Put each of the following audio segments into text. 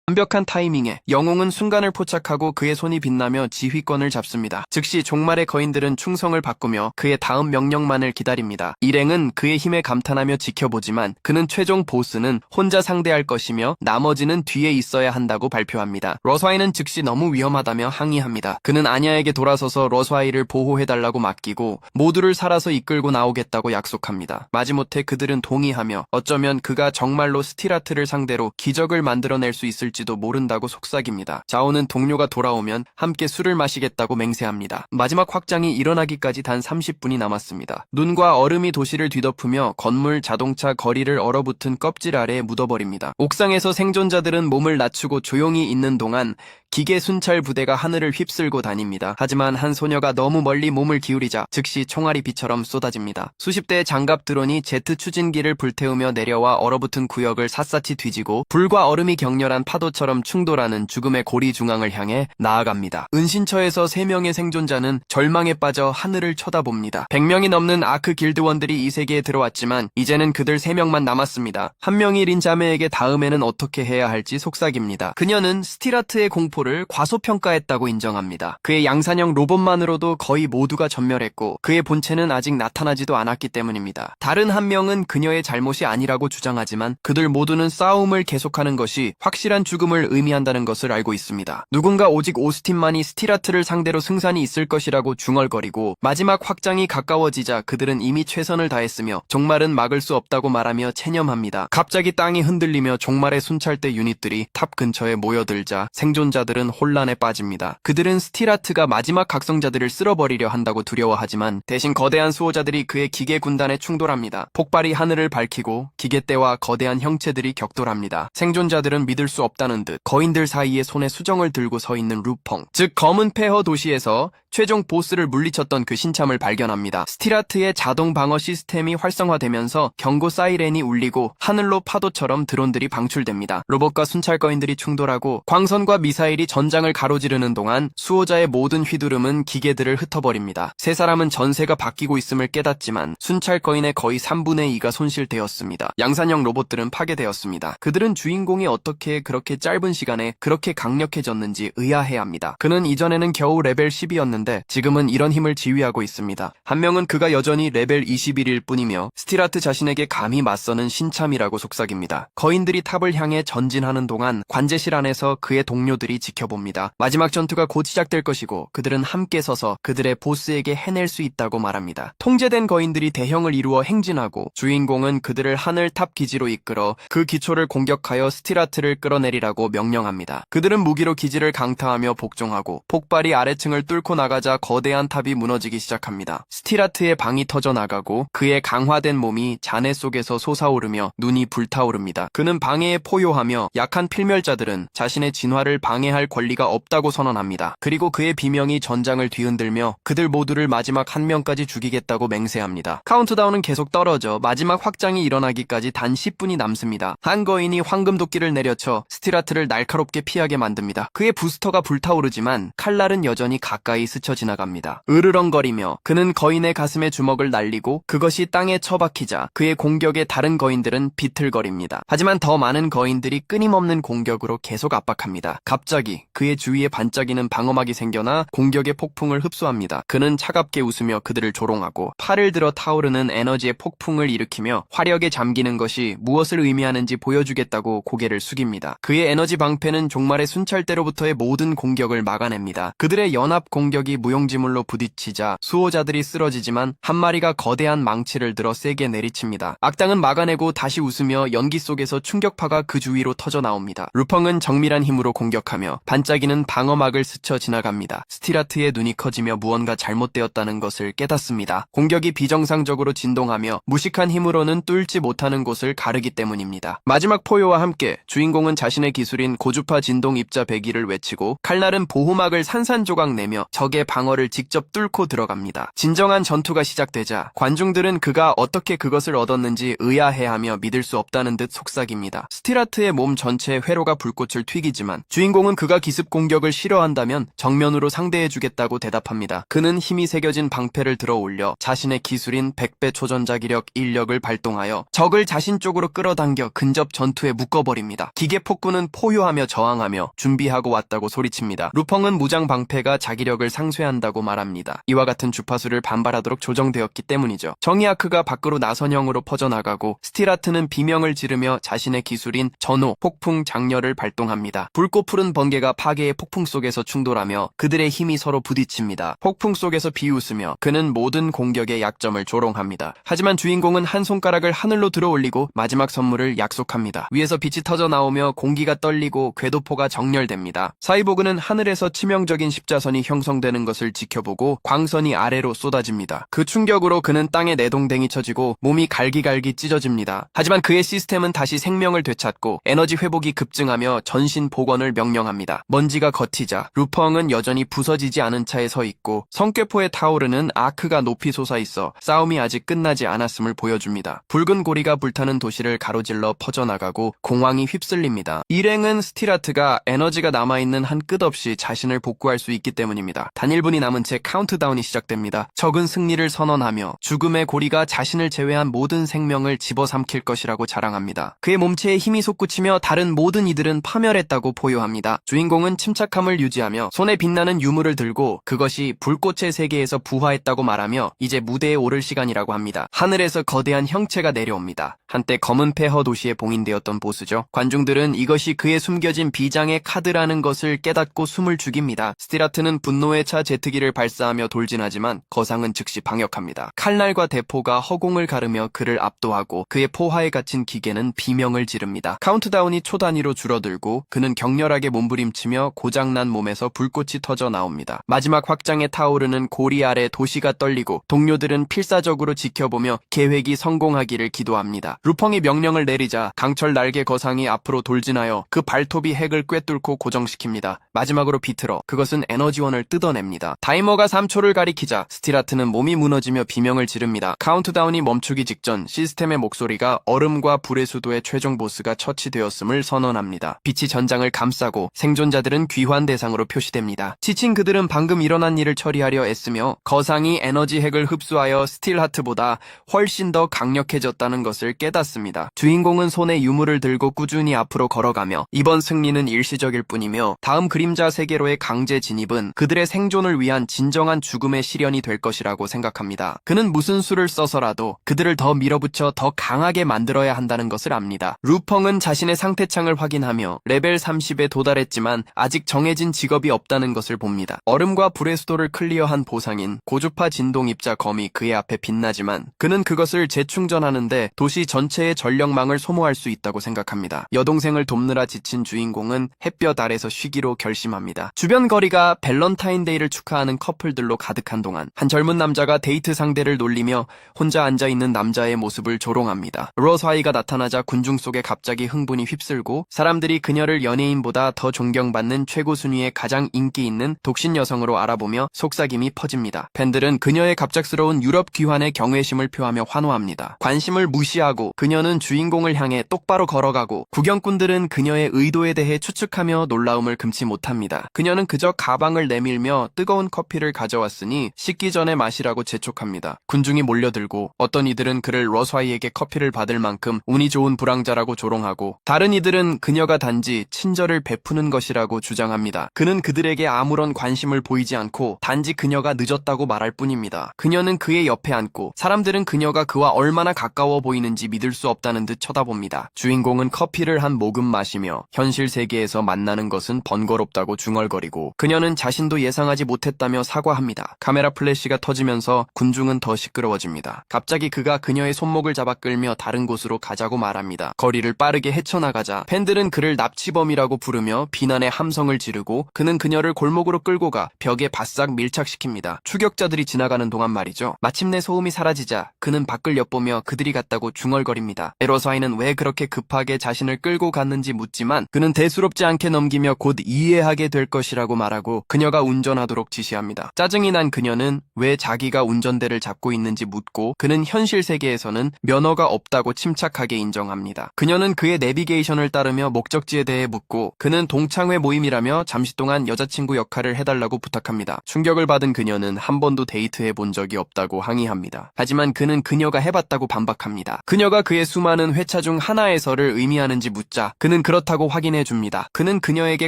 완벽한 타이밍에 영웅은 순간을 포착하고 그의 손이 빛나며 지휘권을 잡습니다. 즉시 종말의 거인들은 충성을 바꾸며 그의 다음 명령만을 기다립니다. 일행은 그의 힘에 감탄하며 지켜보지만 그는 최종 보스는 혼자 상대할 것이며 나머지는 뒤에 있어야 한다고 발표합니다. 러스와이는 즉시 너무 위험하다며 항의합니다. 그는 아냐에게 돌아서서 러스와이를 보호해달라고 맡기고 모두를 살아서 이끌고 나오겠다고 약속합니다. 마지못해 그들은 동의하며 어쩌면 그가 정말로 스티라트를 상대로 기적을 만들어낼 수 있을지도 모른다고 속삭입니다. 자오는 동료가 돌아오면 함께 술을 마시겠다고 맹세합니다. 마지막 확장이 일어나기까지 단 30분이 남았습니다. 눈과 얼음이 도시를 뒤덮으며 건물, 자동차, 거리를 얼어붙은 껍질 아래에 묻어버립니다. 옥상에서 생존자들은 몸을 낮추고 조용히 있는 동안 기계 순찰 부대가 하늘을 휩쓸고 다닙니다. 하지만 한 소녀가 너무 멀리 몸을 기울이자 즉시 총알이 비처럼 쏟아집니다. 수십 대의 장갑 드론이 제트 추진기를 불태우며 내려와 얼어붙은 구역을 샅샅이 뒤지고 불과 얼음이 격렬한 파도처럼 충돌하는 죽음의 고리 중앙을 향해 나아갑니다. 은신처에서 3명의 생존자는 절망에 빠져 하늘을 쳐다봅니다. 100명이 넘는 아크 길드원들이 이 세계에 들어왔지만 이제는 그들 3명만 남았습니다. 한 명이 린 자매에게 다음에는 어떻게 해야 할지 속삭입니다. 그녀는 스티라트의 공포를 과소평가했다고 인정합니다. 그의 양산형 로봇만으로도 거의 모두가 전멸했고 그의 본체는 아직 나타나지도 않았기 때문입니다. 다른 한 명은 그녀의 잘못이 아니라고 주장하지만 그들 모두는 싸움을 계속하는 것이 확실한 죽음을 의미한다는 것을 알고 있습니다. 누군가 오직 오스틴만이 스티라트를 상대로 승산이 있을 것이라고 중얼거리고 마지막 확장이 가까워지자 그들은 이미 최선을 다했으며 종말은 막을 수 없다고 말하며 체념합니다. 갑자기 땅이 흔들리며 종말의 순찰대 유닛들이 탑 근처에 모여들자 생존자들은 혼란에 빠집니다. 그들은 스티라트가 마지막 각성자들을 쓸어버리려 한다고 두려워하지만 대신 거대한 수호자들이 그의 기계 군단에 충돌합니다. 폭발이 하늘을 밝히고 기계대와 거대한 형체들이 격돌합니다. 생존자들은 믿을 수 없다는 듯 거인들 사이에 손에 수정을 들고 서 있는 루펑, 즉 검은 폐허 도시에서 최종 보스를 물리쳤던 그 신참을 발견합니다. 스티라트의 자동 방어 시스템이 활성화되면서 경고 사이렌이 울리고 하늘로 파도처럼 드론들이 방출됩니다. 로봇과 순찰거인들이 충돌하고 광선과 미사일이 전장을 가로지르는 동안 수호자의 모든 휘두름은 기계들을 흩어버립니다. 세 사람은 전세가 바뀌고 있음을 깨닫지만 순찰거인의 거의 3분의 2가 손실되었습니다. 양산형 로봇들은 파괴되었습니다. 그들은 주인공이 어떻게 그렇게 짧은 시간에 그렇게 강력해졌는지 의아해합니다. 그는 이전에는 겨우 레벨 10이었는데 지금은 이런 힘을 지휘하고 있습니다. 한 명은 그가 여전히 레벨 21일 뿐이며 스티라트 자신에게 감히 맞서는 신참이라고 속삭입니다. 거인들이 탑을 향해 전진하는 동안 관제실 안에서 그의 동료들이 지켜봅니다. 마지막 전투가 곧 시작될 것이고 그들은 함께 서서 그들의 보스에게 해낼 수 있다고 말합니다. 통제된 거인들이 대형을 이루어 행진하고 주인공은 그들을 하늘 탑 기지로 이끌어 그 기초를 공격하여 스티라트를 끌어내리라고 명령합니다. 그들은 무기로 기지를 강타하며 복종하고 폭발이 아래층을 뚫고 나가자 거대한 탑이 무너지기 시작합니다. 스티라트의 방이 터져 나가고 그의 강화된 몸이 잔해 속에서 솟아오르며 눈이 불타오릅니다. 그는 방해에 포효하며 약한 필멸자들은 자신의 진화를 방해할 권리가 없다고 선언합니다. 그리고 그의 비명이 전장을 뒤흔들며 그들 모두를 마지막 한 명까지 죽이겠다고 맹세합니다. 카운트다운은 계속 떨어져 마지막 확장이 일어나기까지 단 10분이 남습니다. 한 거인이 황금도끼를 내려쳐 스티라트를 날카롭게 피하게 만듭니다. 그의 부스터가 불타오르지만 칼날은 여전히 가까이 스쳐 지나갑니다. 으르렁거리며 그는 거인의 가슴에 주먹을 날리고 그것이 땅에 처박히자 그의 공격에 다른 거인들은 비틀거립니다. 하지만 더 많은 거인들이 끊임없는 공격으로 계속 압박합니다. 갑자기 그의 주위에 반짝이는 방어막이 생겨나 공격의 폭풍을 흡수합니다. 그는 차갑게 웃으며 그들을 조롱하고 팔을 들어 타오르는 에너지의 폭풍을 일으키며 화력에 잠기는 것이 무엇을 의미하는지 보여주겠다고 고개를 숙입니다. 그의 에너지 방패는 종말의 순찰대로부터의 모든 공격을 막아냅니다. 그들의 연합 공격이 무용지물로 부딪히자 수호자들이 쓰러지지만 한 마리가 거대한 망치를 들어 세게 내리칩니다. 악당은 막아내고 다시 웃으며 연기 속에서 충격파가 그 주위로 터져 나옵니다. 루펑은 정밀한 힘으로 공격하며 반짝이는 방어막을 스쳐 지나갑니다. 스티라트의 눈이 커지며 무언가 잘못되었다는 것을 깨닫습니다. 공격이 비정상적으로 진동하며 무식한 힘으로는 뚫지 못하는 곳을 가르기 때문입니다. 마지막 포효와 함께 주인공은 자신의 기술인 고주파 진동 입자 배기를 외치고 칼날은 보호막을 산산조각 내며 적의 방어를 직접 뚫고 들어갑니다. 진정한 전투가 시작되자 관중들은 그가 어떻게 그것을 얻었는지 의아해하며 믿을 수 없다는 듯 속삭입니다. 스티라트의 몸 전체에 회로가 불꽃을 튀기지만 주인공은 그가 기습 공격을 싫어한다면 정면으로 상대해주겠다고 대답합니다. 그는 힘이 새겨진 방패를 들어 올려 자신의 기술인 100배 초전자기력 인력을 발동하여 적을 자신 쪽으로 끌어당겨 근접 전투에 묶어버립니다. 기계 폭군은 포효하며 저항하며 준비하고 왔다고 소리칩니다. 루펑은 무장 방패가 자기력을 상쇄한다고 말합니다. 이와 같은 주파수를 반발하도록 조정되었기 때문이죠. 정의아크가 밖으로 나선형으로 퍼져나가고 스틸하트는 비명을 지르며 자신의 기술인 전호, 폭풍, 장렬을 발동합니다. 붉고 푸른 번개가 파괴의 폭풍 속에서 충돌하며 그들의 힘이 서로 부딪힙니다. 폭풍 속에서 비웃으며 그는 모든 공격의 약점을 조롱합니다. 하지만 주인공은 한 손가락을 하늘로 들어 올리고 마지막 선물을 약속합니다. 위에서 빛이 터져 나오며 공기가 떨리고 궤도포가 정렬됩니다. 사이보그는 하늘에서 치명적인 십자선이 형성되는 것을 지켜보고 광선이 아래로 쏟아집니다. 그 충격으로 그는 땅에 내동댕이 쳐지고 몸이 갈기갈기 찢어집니다. 하지만 그의 시스템은 다시 생명을 되찾고 에너지 회복이 급증하며 전신 복원을 명령합니다. 먼지가 걷히자 루펑은 여전히 부서지지 않은 차에 서 있고 성괴포에 타오르는 아크가 높이 솟아있어 싸움이 아직 끝나지 않았음을 보여줍니다. 붉은 고리가 불타는 도시를 가로질러 퍼져나가고 공황이 휩쓸립니다. 일행은 스틸하트가 에너지가 남아있는 한 끝없이 자신을 복구할 수 있기 때문입니다. 단 1분이 남은 채 카운트다운이 시작됩니다. 적은 승리를 선언하며 죽음의 고리가 자신을 제외한 모든 생명을 집어삼킬 것이라고 자랑합니다. 그의 몸체에 힘이 솟구치며 다른 모든 이들은 파멸했다고 포효합니다. 주인공은 침착함을 유지하며 손에 빛나는 유물을 들고 그것이 불꽃의 세계에서 부화했다고 말하며 이제 무대에 오를 시간이라고 합니다. 하늘에서 거대한 형체가 내려옵니다. 한때 검은 폐허 도시에 봉인되었던 보스죠. 관중들은 이것이 그의 숨겨진 비장의 카드라는 것을 깨닫고 숨을 죽입니다. 스틸하트는 분노에 차 제트기를 발사하며 돌진하지만 거상은 즉시 방역합니다. 칼날과 대포가 허공을 가르며 그를 압도하고 그의 포화에 갇힌 기계는 비명을 지릅니다. 카운트다운이 초 단위로 줄어들고 그는 격렬하게 몸부림치며 고장난 몸에서 불꽃이 터져 나옵니다. 마지막 확장에 타오르는 고리 아래 도시가 떨리고 동료들은 필사적으로 지켜보며 계획이 성공하기를 기도합니다. 루펑이 명령을 내리자 강철 날개 거상이 앞으로 돌진하여 그 발톱이 핵을 꿰뚫고 고정시킵니다. 마지막으로 비틀어 그것은 에너지원을 뜯어냅니다. 타이머가 3초를 가리키자 스틸하트는 몸이 무너지며 비명을 지릅니다. 카운트다운이 멈추기 직전 시스템의 목소리가 얼음과 불의 수도의 최종 보스가 처치되었음을 선언합니다. 빛이 전장을 감싸고 생존자들은 귀환 대상으로 표시됩니다. 지친 그들은 방금 일어난 일을 처리하려 애쓰며 거상이 에너지 핵을 흡수하여 스틸하트보다 훨씬 더 강력해졌다는 것을 깨닫습니다. 주인공은 손에 유물을 들고 꾸준히 앞으로 걸어가며 이번 승리는 일시적일 뿐이며 다음 그림자 세계로의 강제 진입은 그들의 생존을 위한 진정한 죽음의 시련이 될 것이라고 생각합니다. 그는 무슨 수를 써서라도 그들을 더 밀어붙여 더 강하게 만들어야 한다는 것을 압니다. 루펑은 자신의 상태창을 확인하며 레벨 30에 도달했지만 아직 정해진 직업이 없다는 것을 봅니다. 얼음과 불의 수도를 클리어한 보상인 고주파 진동 입자 검이 그의 앞에 빛나지만 그는 그것을 재충전하는데 도시 전체의 전력망을 소모할 수 있다고 생각합니다. 여동생을 돕느라 지친 주인공은 햇볕 아래서 쉬기로 결심합니다. 주변 거리가 밸런타인데이를 축하하는 커플들로 가득한 동안 한 젊은 남자가 데이트 상대를 놀리며 혼자 앉아있는 남자의 모습을 조롱합니다. 로스하이가 나타나자 군중 속에 갑자기 흥분이 휩쓸고 사람들이 그녀를 연예인보다 더 존경받는 최고 순위의 가장 인기 있는 독신 여성으로 알아보며 속삭임이 퍼집니다. 팬들은 그녀의 갑작스러운 유럽 귀환에 경외심을 표하며 환호합니다. 관심을 무시하고 그녀는 주인공을 향해 똑바로 걸어가고 구경꾼들은 그녀의 의도에 대해 추측하며 놀라움을 금치 못합니다. 그녀는 그저 가방을 내밀며 뜨거운 커피를 가져왔으니 식기 전에 마시라고 재촉합니다. 군중이 몰려들고 어떤 이들은 그를 러스하이에게 커피를 받을 만큼 운이 좋은 불황자라고 조롱하고 다른 이들은 그녀가 단지 친절을 베푸는 것이라고 주장합니다. 그는 그들에게 아무런 관심을 보이지 않고 단지 그녀가 늦었다고 말할 뿐입니다. 그녀는 그의 옆에 앉고 사람들은 그녀가 그와 얼마나 가까워 보이는지 믿을 수 없다는 듯 쳐다봅니다. 주인공은 커피를 한 모금 마시며 현실 세계에서 만나는 것은 번거롭다고 중얼거리고 그녀는 자신도 예상하지 못했다며 사과합니다. 카메라 플래시가 터지면서 군중은 더 시끄러워집니다. 갑자기 그가 그녀의 손목을 잡아 끌며 다른 곳으로 가자고 말합니다. 거리를 빠르게 헤쳐나가자 팬들은 그를 납치범이라고 부르며 비난의 함성을 지르고 그는 그녀를 골목으로 끌고 가 벽에 바싹 밀착시킵니다. 추격자들이 지나가는 동안 말이죠. 마침내 소음이 사라지자 그는 밖을 엿보며 그들이 갔다고 중얼거립니다. 에로사이는 왜 그렇게 급하게 자신을 끌고 갔는지 묻지만 그는 대수롭지 않게 넘기며 곧 이해하게 될 것이라고 말하고 그녀가 운전하도록 지시합니다. 짜증이 난 그녀는 왜 자기가 운전대를 잡고 있는지 묻고 그는 현실 세계에서는 면허가 없다고 침착하게 인정합니다. 그녀는 그의 내비게이션을 따르며 목적지에 대해 묻고 그는 동창회 모임이라며 잠시 동안 여자친구 역할을 해달라고 부탁합니다. 충격을 받은 그녀는 한 번도 데이트해 본 적이 없다고 항의합니다. 하지만 그는 그녀가 해봤다고 반박합니다. 그녀가 그의 수많은 회차 중 하나에서를 의미하는지 묻자 그는 그렇다고 확인해 줍니다. 그는 그녀에게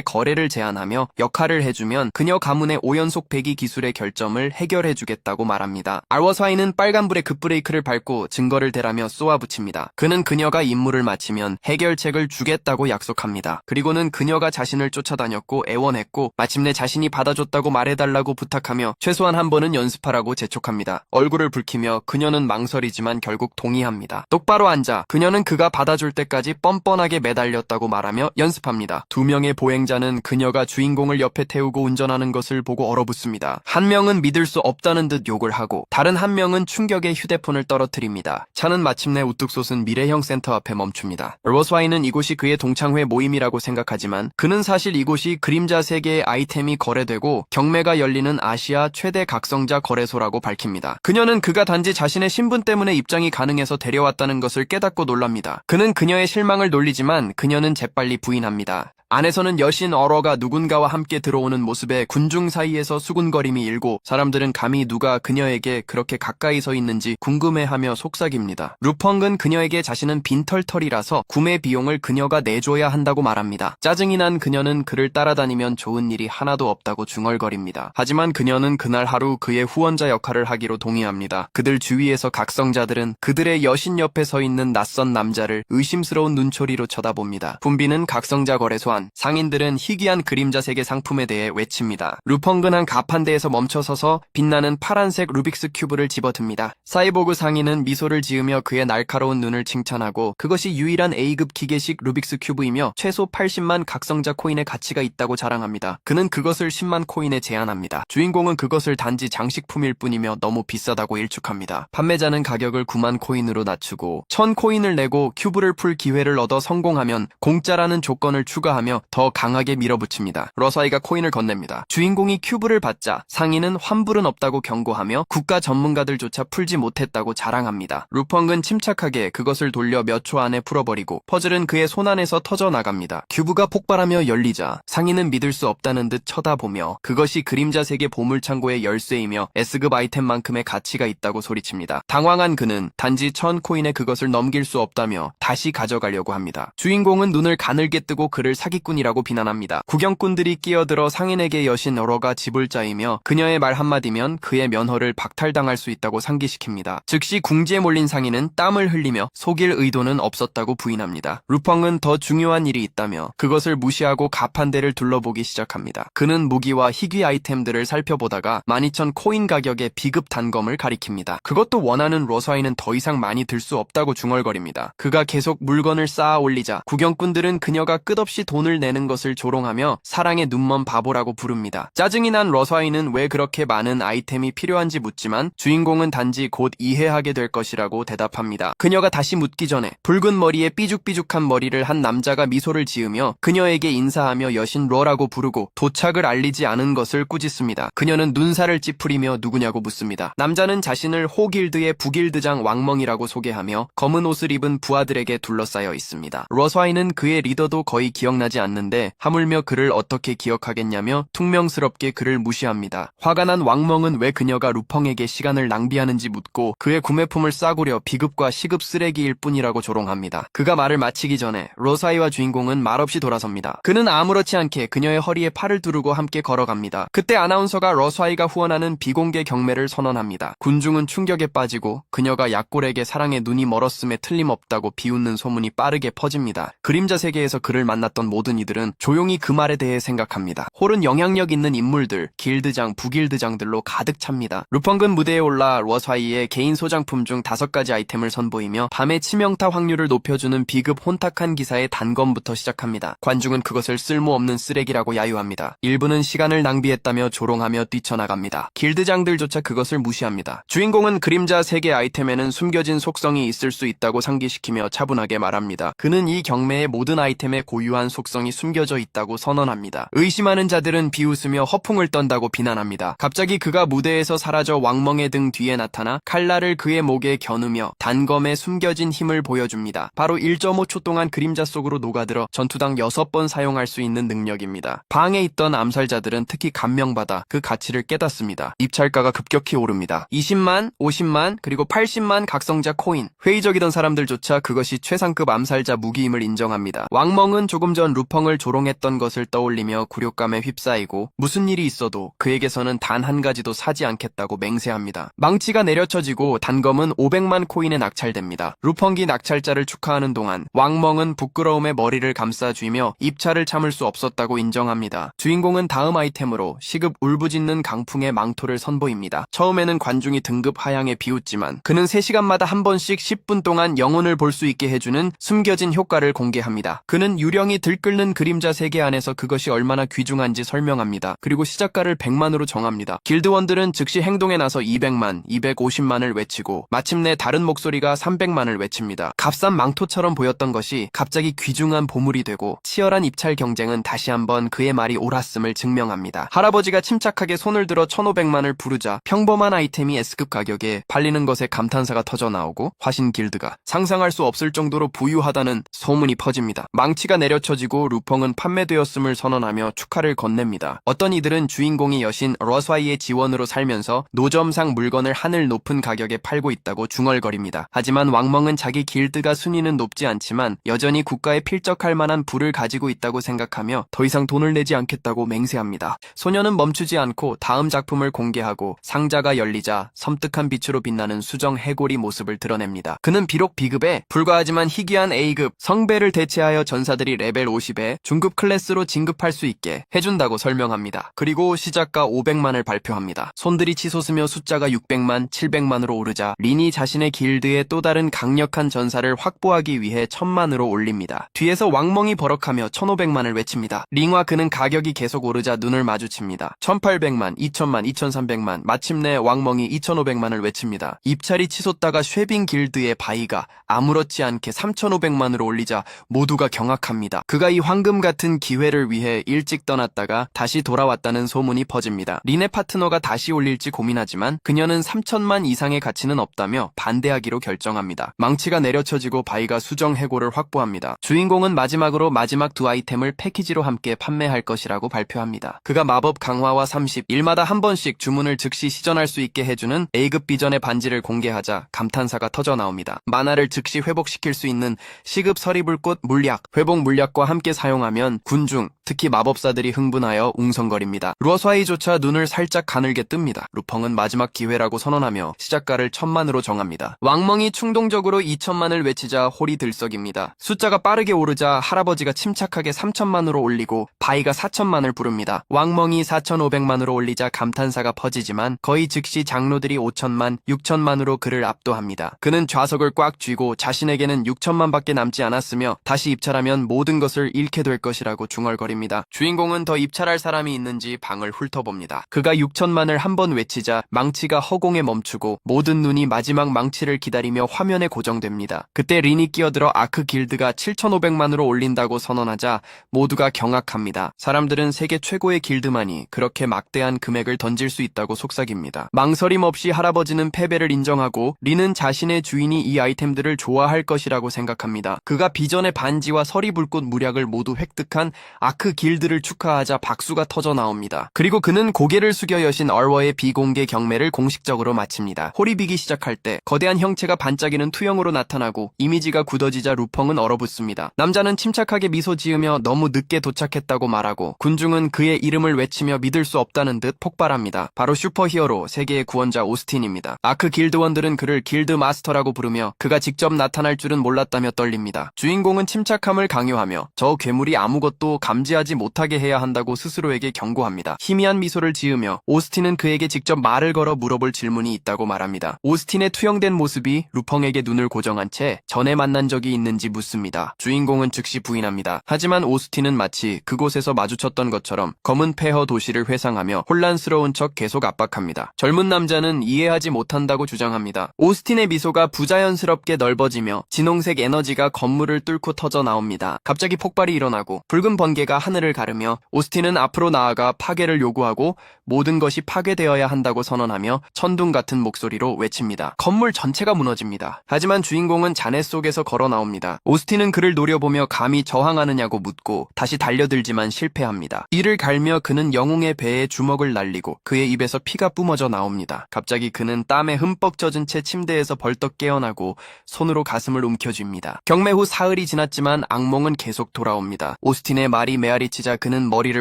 거래를 제안하며 역할을 해주면 그녀 가문의 5연속 배기 기술의 결점을 해결해 주겠다고 말합니다. 알워스와인은 빨간불에 급브레이크를 밟고 증거를 대라며 쏘아붙입니다. 그는 그녀가 임무를 마치면 해결책을 주겠다고 약속합니다. 그리고는 그녀가 자신을 쫓아다녔고 애원했고 마침내 자신이 받아줬다고 말해달라고 부탁하며 최소한 한 번은 연습하라고 재촉합니다. 얼굴을 붉히며 그녀는 망설이지만 결국 동의합니다. 똑바로 앉아 그녀는 그가 받아줄 때까지 뻔뻔하게 매달렸다고 말하며 연습합니다. 두 명의 보행자는 그녀가 주인공을 옆에 태우고 운전하는 것을 보고 얼어붙습니다. 한 명은 믿을 수 없다는 듯 욕을 하고 다른 한 명은 충격에 휴대폰을 떨어뜨립니다. 차는 마침내 우뚝 솟은 미래형 센터 앞에 멈춥니다. 알워스와인은 이곳이 그의 동창회 모임이라고 생각하지만 그는 사실 이곳이 그림자 세계의 아이템이 거래되고 경매가 열리는 아시아 최대 각성자 거래소라고 밝힙니다. 그녀는 그가 단지 자신의 신분 때문에 입장이 가능해서 데려왔다는 것을 깨닫고 놀랍니다. 그는 그녀의 실망을 놀리지만 그녀는 재빨리 부인합니다. 안에서는 여신 어러가 누군가와 함께 들어오는 모습에 군중 사이에서 수군거림이 일고 사람들은 감히 누가 그녀에게 그렇게 가까이 서 있는지 궁금해하며 속삭입니다. 루펑은 그녀에게 자신은 빈털털이라서 구매 비용을 그녀가 내줘야 한다고 말합니다. 짜증이 난 그녀는 그를 따라다니면 좋은 일이 하나도 없다고 중얼거립니다. 하지만 그녀는 그날 하루 그의 후원자 역할을 하기로 동의합니다. 그들 주위에서 각성자들은 그들의 여신 옆에 서 있는 낯선 남자를 의심스러운 눈초리로 쳐다봅니다. 붐비는 각성자 거래소 안 상인들은 희귀한 그림자 세계 상품에 대해 외칩니다. 루펑은 한 가판대에서 멈춰서서 빛나는 파란색 루빅스 큐브를 집어듭니다. 사이보그 상인은 미소를 지으며 그의 날카로운 눈을 칭찬하고 그것이 유일한 A급 기계식 루빅스 큐브이며 최소 80만 각성자 코인의 가치가 있다고 자랑합니다. 그는 그것을 10만 코인에 제한합니다. 주인공은 그것을 단지 장식품일 뿐이며 너무 비싸다고 일축합니다. 판매자는 가격을 9만 코인으로 낮추고 1000 코인을 내고 큐브를 풀 기회를 얻어 성공하면 공짜라는 조건을 추가하며 더 강하게 밀어붙입니다. 러사이가 코인을 건넵니다. 주인공이 큐브를 받자 상인은 환불은 없다고 경고하며 국가 전문가들조차 풀지 못했다고 자랑합니다. 루펑은 침착하게 그것을 돌려 몇 초 안에 풀어버리고 퍼즐은 그의 손 안에서 터져나갑니다. 큐브가 폭발하며 열리자 상인은 믿을 수 없다는 듯 쳐다보며 그것이 그림자 세계 보물창고의 열쇠이며 S급 아이템만큼의 가치가 있다고 소리칩니다. 당황한 그는 단지 1000 코인에 그것을 넘길 수 없다며 다시 가져가려고 합니다. 주인공은 눈을 가늘게 뜨고 그를 사기꾼이라고 비난합니다. 구경꾼들이 끼어들어 상인에게 여신 어러가 집을 짜이며 그녀의 말 한마디면 그의 면허를 박탈당할 수 있다고 상기시킵니다. 즉시 궁지에 몰린 상인은 땀을 흘리며 속일 의도는 없었다고 부인합니다. 루펑은 더 중요한 일이 있다며 그것을 무시하고 가판대를 둘러보기 시작합니다. 그는 무기와 희귀 아이템들을 살펴보다가 12,000 코인 가격의 비급 단검을 가리킵니다. 그것도 원하는 러사이는 더 이상 많이 들 수 없다고 중얼거립니다. 그가 계속 물건을 쌓아 올리자 구경꾼들은 그녀가 끝없이 돈을 내는 것을 조롱하며 사랑의 눈먼 바보라고 부릅니다. 짜증이 난 러사이는 왜 그렇게 많은 아이템이 필요한지 묻지만 주인공은 단지 곧 이해하게 될 것이라고 대답합니다. 그녀가 다시 묻기 전에 붉은 머리에 삐죽삐죽한 머리를 한 남자가 미소를 지으며 그녀에게 인사하며 여신 러라고 부르고 도착을 알리지 않은 것을 꾸짖습니다. 그녀는 눈살을 찌푸리며 누구냐고 묻습니다. 남자는 자신을 호길드의 부길드장 왕멍이라고 소개하며 검은 옷을 입은 부하들에게 둘러싸여 있습니다. 러사이는 그의 리더도 거의 기억나지 않는데 하물며 그를 어떻게 기억하겠냐며 퉁명스럽게 그를 무시합니다. 화가 난 왕멍은 왜 그녀가 루펑에게 시간을 낭비하는지 묻고 그의 구매품을 싸구려 비급과 시급 쓰레기일 뿐이라고 조롱합니다. 그가 말을 마치기 전에 러사이와 주인공은 말없이 돌아섭니다. 그는 아무렇지 않게 그녀의 허리에 팔을 두르고 함께 걸어갑니다. 그때 아나운서가 러사이가 후원하는 비공개 경매를 선언합니다. 군중은 충격에 빠지고 그녀가 약골에게 사랑에 눈이 멀었음에 틀림없다고 비웃는 소문이 빠르게 퍼집니다. 그림자 세계에서 그를 만났던 모든 이들은 조용히 그 말에 대해 생각합니다. 홀은 영향력 있는 인물들, 길드장, 부길드장들로 가득 찹니다. 루펑은 무대에 올라 러사이의 개인 소장품 중 5가지 아이템을 선보이며 밤의 치명타 확률을 높여주는 비급 혼탁한 기사의 단검부터 시작합니다. 관중은 그것을 쓸모없는 쓰레기라고 야유합니다. 일부는 시간을 낭비했다며 조롱하며 뛰쳐나갑니다. 길드장들조차 그것을 무시합니다. 주인공은 그림자 세계 아이템에는 숨겨진 속성이 있을 수 있다고 상기시키며 차분하게 말합니다. 그는 이 경매의 모든 아이템의 고유한 속성 적성이 숨겨져 있다고 선언합니다. 의심하는 자들은 비웃으며 허풍을 떤다고 비난합니다. 갑자기 그가 무대에서 사라져 왕멍의 등 뒤에 나타나 칼날을 그의 목에 겨누며 단검에 숨겨진 힘을 보여줍니다. 바로 1.5초 동안 그림자 속으로 녹아들어 전투당 6번 사용할 수 있는 능력입니다. 방에 있던 암살자들은 특히 감명받아 그 가치를 깨닫습니다. 입찰가가 급격히 오릅니다. 20만, 50만, 그리고 80만 각성자 코인. 회의적이던 사람들조차 그것이 최상급 암살자 무기임을 인정합니다. 왕멍은 조금 전 루펑을 조롱했던 것을 떠올리며 굴욕감에 휩싸이고 무슨 일이 있어도 그에게서는 단 한 가지도 사지 않겠다고 맹세합니다. 망치가 내려쳐지고 단검은 500만 코인에 낙찰됩니다. 루펑기 낙찰자를 축하하는 동안 왕멍은 부끄러움에 머리를 감싸쥐며 입찰을 참을 수 없었다고 인정합니다. 주인공은 다음 아이템으로 시급 울부짖는 강풍의 망토를 선보입니다. 처음에는 관중이 등급 하향에 비웃지만 그는 3시간마다 한 번씩 10분 동안 영혼을 볼 수 있게 해주는 숨겨진 효과를 공개합니다. 그는 유령이 들끓는 그림자 세계 안에서 그것이 얼마나 귀중한지 설명합니다. 그리고 시작가를 100만으로 정합니다. 길드원들은 즉시 행동에 나서 200만, 250만을 외치고 마침내 다른 목소리가 300만을 외칩니다. 값싼 망토처럼 보였던 것이 갑자기 귀중한 보물이 되고 치열한 입찰 경쟁은 다시 한번 그의 말이 옳았음을 증명합니다. 할아버지가 침착하게 손을 들어 1500만을 부르자 평범한 아이템이 S급 가격에 팔리는 것에 감탄사가 터져나오고 화신 길드가 상상할 수 없을 정도로 부유하다는 소문이 퍼집니다. 망치가 내려쳐지고 루펑은 판매되었음을 선언하며 축하를 건넵니다. 어떤 이들은 주인공이 여신 러스와이의 지원으로 살면서 노점상 물건을 하늘 높은 가격에 팔고 있다고 중얼거립니다. 하지만 왕멍은 자기 길드가 순위는 높지 않지만 여전히 국가에 필적할 만한 부를 가지고 있다고 생각하며 더 이상 돈을 내지 않겠다고 맹세합니다. 소녀는 멈추지 않고 다음 작품을 공개하고 상자가 열리자 섬뜩한 빛으로 빛나는 수정 해골이 모습을 드러냅니다. 그는 비록 B급에 불과하지만 희귀한 A급 성배를 대체하여 전사들이 레벨 50에 중급 클래스로 진급할 수 있게 해준다고 설명합니다. 그리고 시작가 500만을 발표합니다. 손들이 치솟으며 숫자가 600만, 700만으로 오르자 린이 자신의 길드에 또 다른 강력한 전사를 확보하기 위해 1000만으로 올립니다. 뒤에서 왕멍이 버럭하며 1500만을 외칩니다. 링과 그는 가격이 계속 오르자 눈을 마주칩니다. 1800만, 2000만, 2300만, 마침내 왕멍이 2500만을 외칩니다. 입찰이 치솟다가 쉐빙 길드의 바이가 아무렇지 않게 3500만으로 올리자 모두가 경악합니다. 그가 이 황금 같은 기회를 위해 일찍 떠났다가 다시 돌아왔다는 소문이 퍼집니다. 린의 파트너가 다시 올릴지 고민하지만 그녀는 3000만 이상의 가치는 없다며 반대하기로 결정합니다. 망치가 내려쳐지고 바이가 수정 해골을 확보합니다. 주인공은 마지막으로 마지막 두 아이템을 패키지로 함께 판매할 것이라고 발표합니다. 그가 마법 강화와 30일마다 한 번씩 주문을 즉시 시전할 수 있게 해주는 A급 비전의 반지를 공개하자 감탄사가 터져나옵니다. 만화를 즉시 회복시킬 수 있는 시급 서리불꽃 물약, 회복 물약과 함께 사용하면 군중, 특히 마법사들이 흥분하여 웅성거립니다. 루어스와이조차 눈을 살짝 가늘게 뜹니다. 루펑은 마지막 기회라고 선언하며 시작가를 1000만으로 정합니다. 왕멍이 충동적으로 2000만을 외치자 홀이 들썩입니다. 숫자가 빠르게 오르자 할아버지가 침착하게 3000만으로 올리고 바이가 4000만을 부릅니다. 왕멍이 4500만으로 올리자 감탄사가 퍼지지만 거의 즉시 장로들이 5000만, 6000만으로 그를 압도합니다. 그는 좌석을 꽉 쥐고 자신에게는 6000만밖에 남지 않았으며 다시 입찰하면 모든 것을 잃게 될 것이라고 중얼거립니다. 주인공은 더 입찰할 사람이 있는지 방을 훑어봅니다. 그가 6000만을 한 번 외치자 망치가 허공에 멈추고 모든 눈이 마지막 망치를 기다리며 화면에 고정됩니다. 그때 린이 끼어들어 아크 길드가 7500만으로 올린다고 선언하자 모두가 경악합니다. 사람들은 세계 최고의 길드만이 그렇게 막대한 금액을 던질 수 있다고 속삭입니다. 망설임 없이 할아버지는 패배를 인정하고 린은 자신의 주인이 이 아이템들을 좋아할 것이라고 생각합니다. 그가 비전의 반지와 서리불꽃 무략을 모두 획득한 아크 길드를 축하하자 박수가 터져 나옵니다. 그리고 그는 고개를 숙여 여신 얼워의 비공개 경매를 공식적으로 마칩니다. 홀이 비기 시작할 때 거대한 형체가 반짝이는 투영으로 나타나고 이미지가 굳어지자 루펑은 얼어붙습니다. 남자는 침착하게 미소 지으며 너무 늦게 도착했다고 말하고 군중은 그의 이름을 외치며 믿을 수 없다는 듯 폭발합니다. 바로 슈퍼히어로 세계의 구원자 오스틴입니다. 아크 길드원들은 그를 길드 마스터라고 부르며 그가 직접 나타날 줄은 몰랐다며 떨립니다. 주인공은 침착함을 강요하며 저 괴물이 아무것도 감지하지 못하게 해야 한다고 스스로에게 경고합니다. 희미한 미소를 지으며 오스틴은 그에게 직접 말을 걸어 물어볼 질문이 있다고 말합니다. 오스틴의 투영된 모습이 루펑에게 눈을 고정한 채 전에 만난 적이 있는지 묻습니다. 주인공은 즉시 부인합니다. 하지만 오스틴은 마치 그곳에서 마주쳤던 것처럼 검은 폐허 도시를 회상하며 혼란스러운 척 계속 압박합니다. 젊은 남자는 이해하지 못한다고 주장합니다. 오스틴의 미소가 부자연스럽게 넓어지며 진홍색 에너지가 건물을 뚫고 터져 나옵니다. 갑자기 폭발 폭발이 일어나고 붉은 번개가 하늘을 가르며 오스틴은 앞으로 나아가 파괴를 요구하고 모든 것이 파괴되어야 한다고 선언하며 천둥 같은 목소리로 외칩니다. 건물 전체가 무너집니다. 하지만 주인공은 잔해 속에서 걸어 나옵니다. 오스틴은 그를 노려보며 감히 저항하느냐고 묻고 다시 달려들지만 실패합니다. 이를 갈며 그는 영웅의 배에 주먹을 날리고 그의 입에서 피가 뿜어져 나옵니다. 갑자기 그는 땀에 흠뻑 젖은 채 침대에서 벌떡 깨어나고 손으로 가슴을 움켜쥡니다. 경매 후 사흘이 지났지만 악몽은 계속 돌아옵니다. 오스틴의 말이 메아리치자 그는 머리를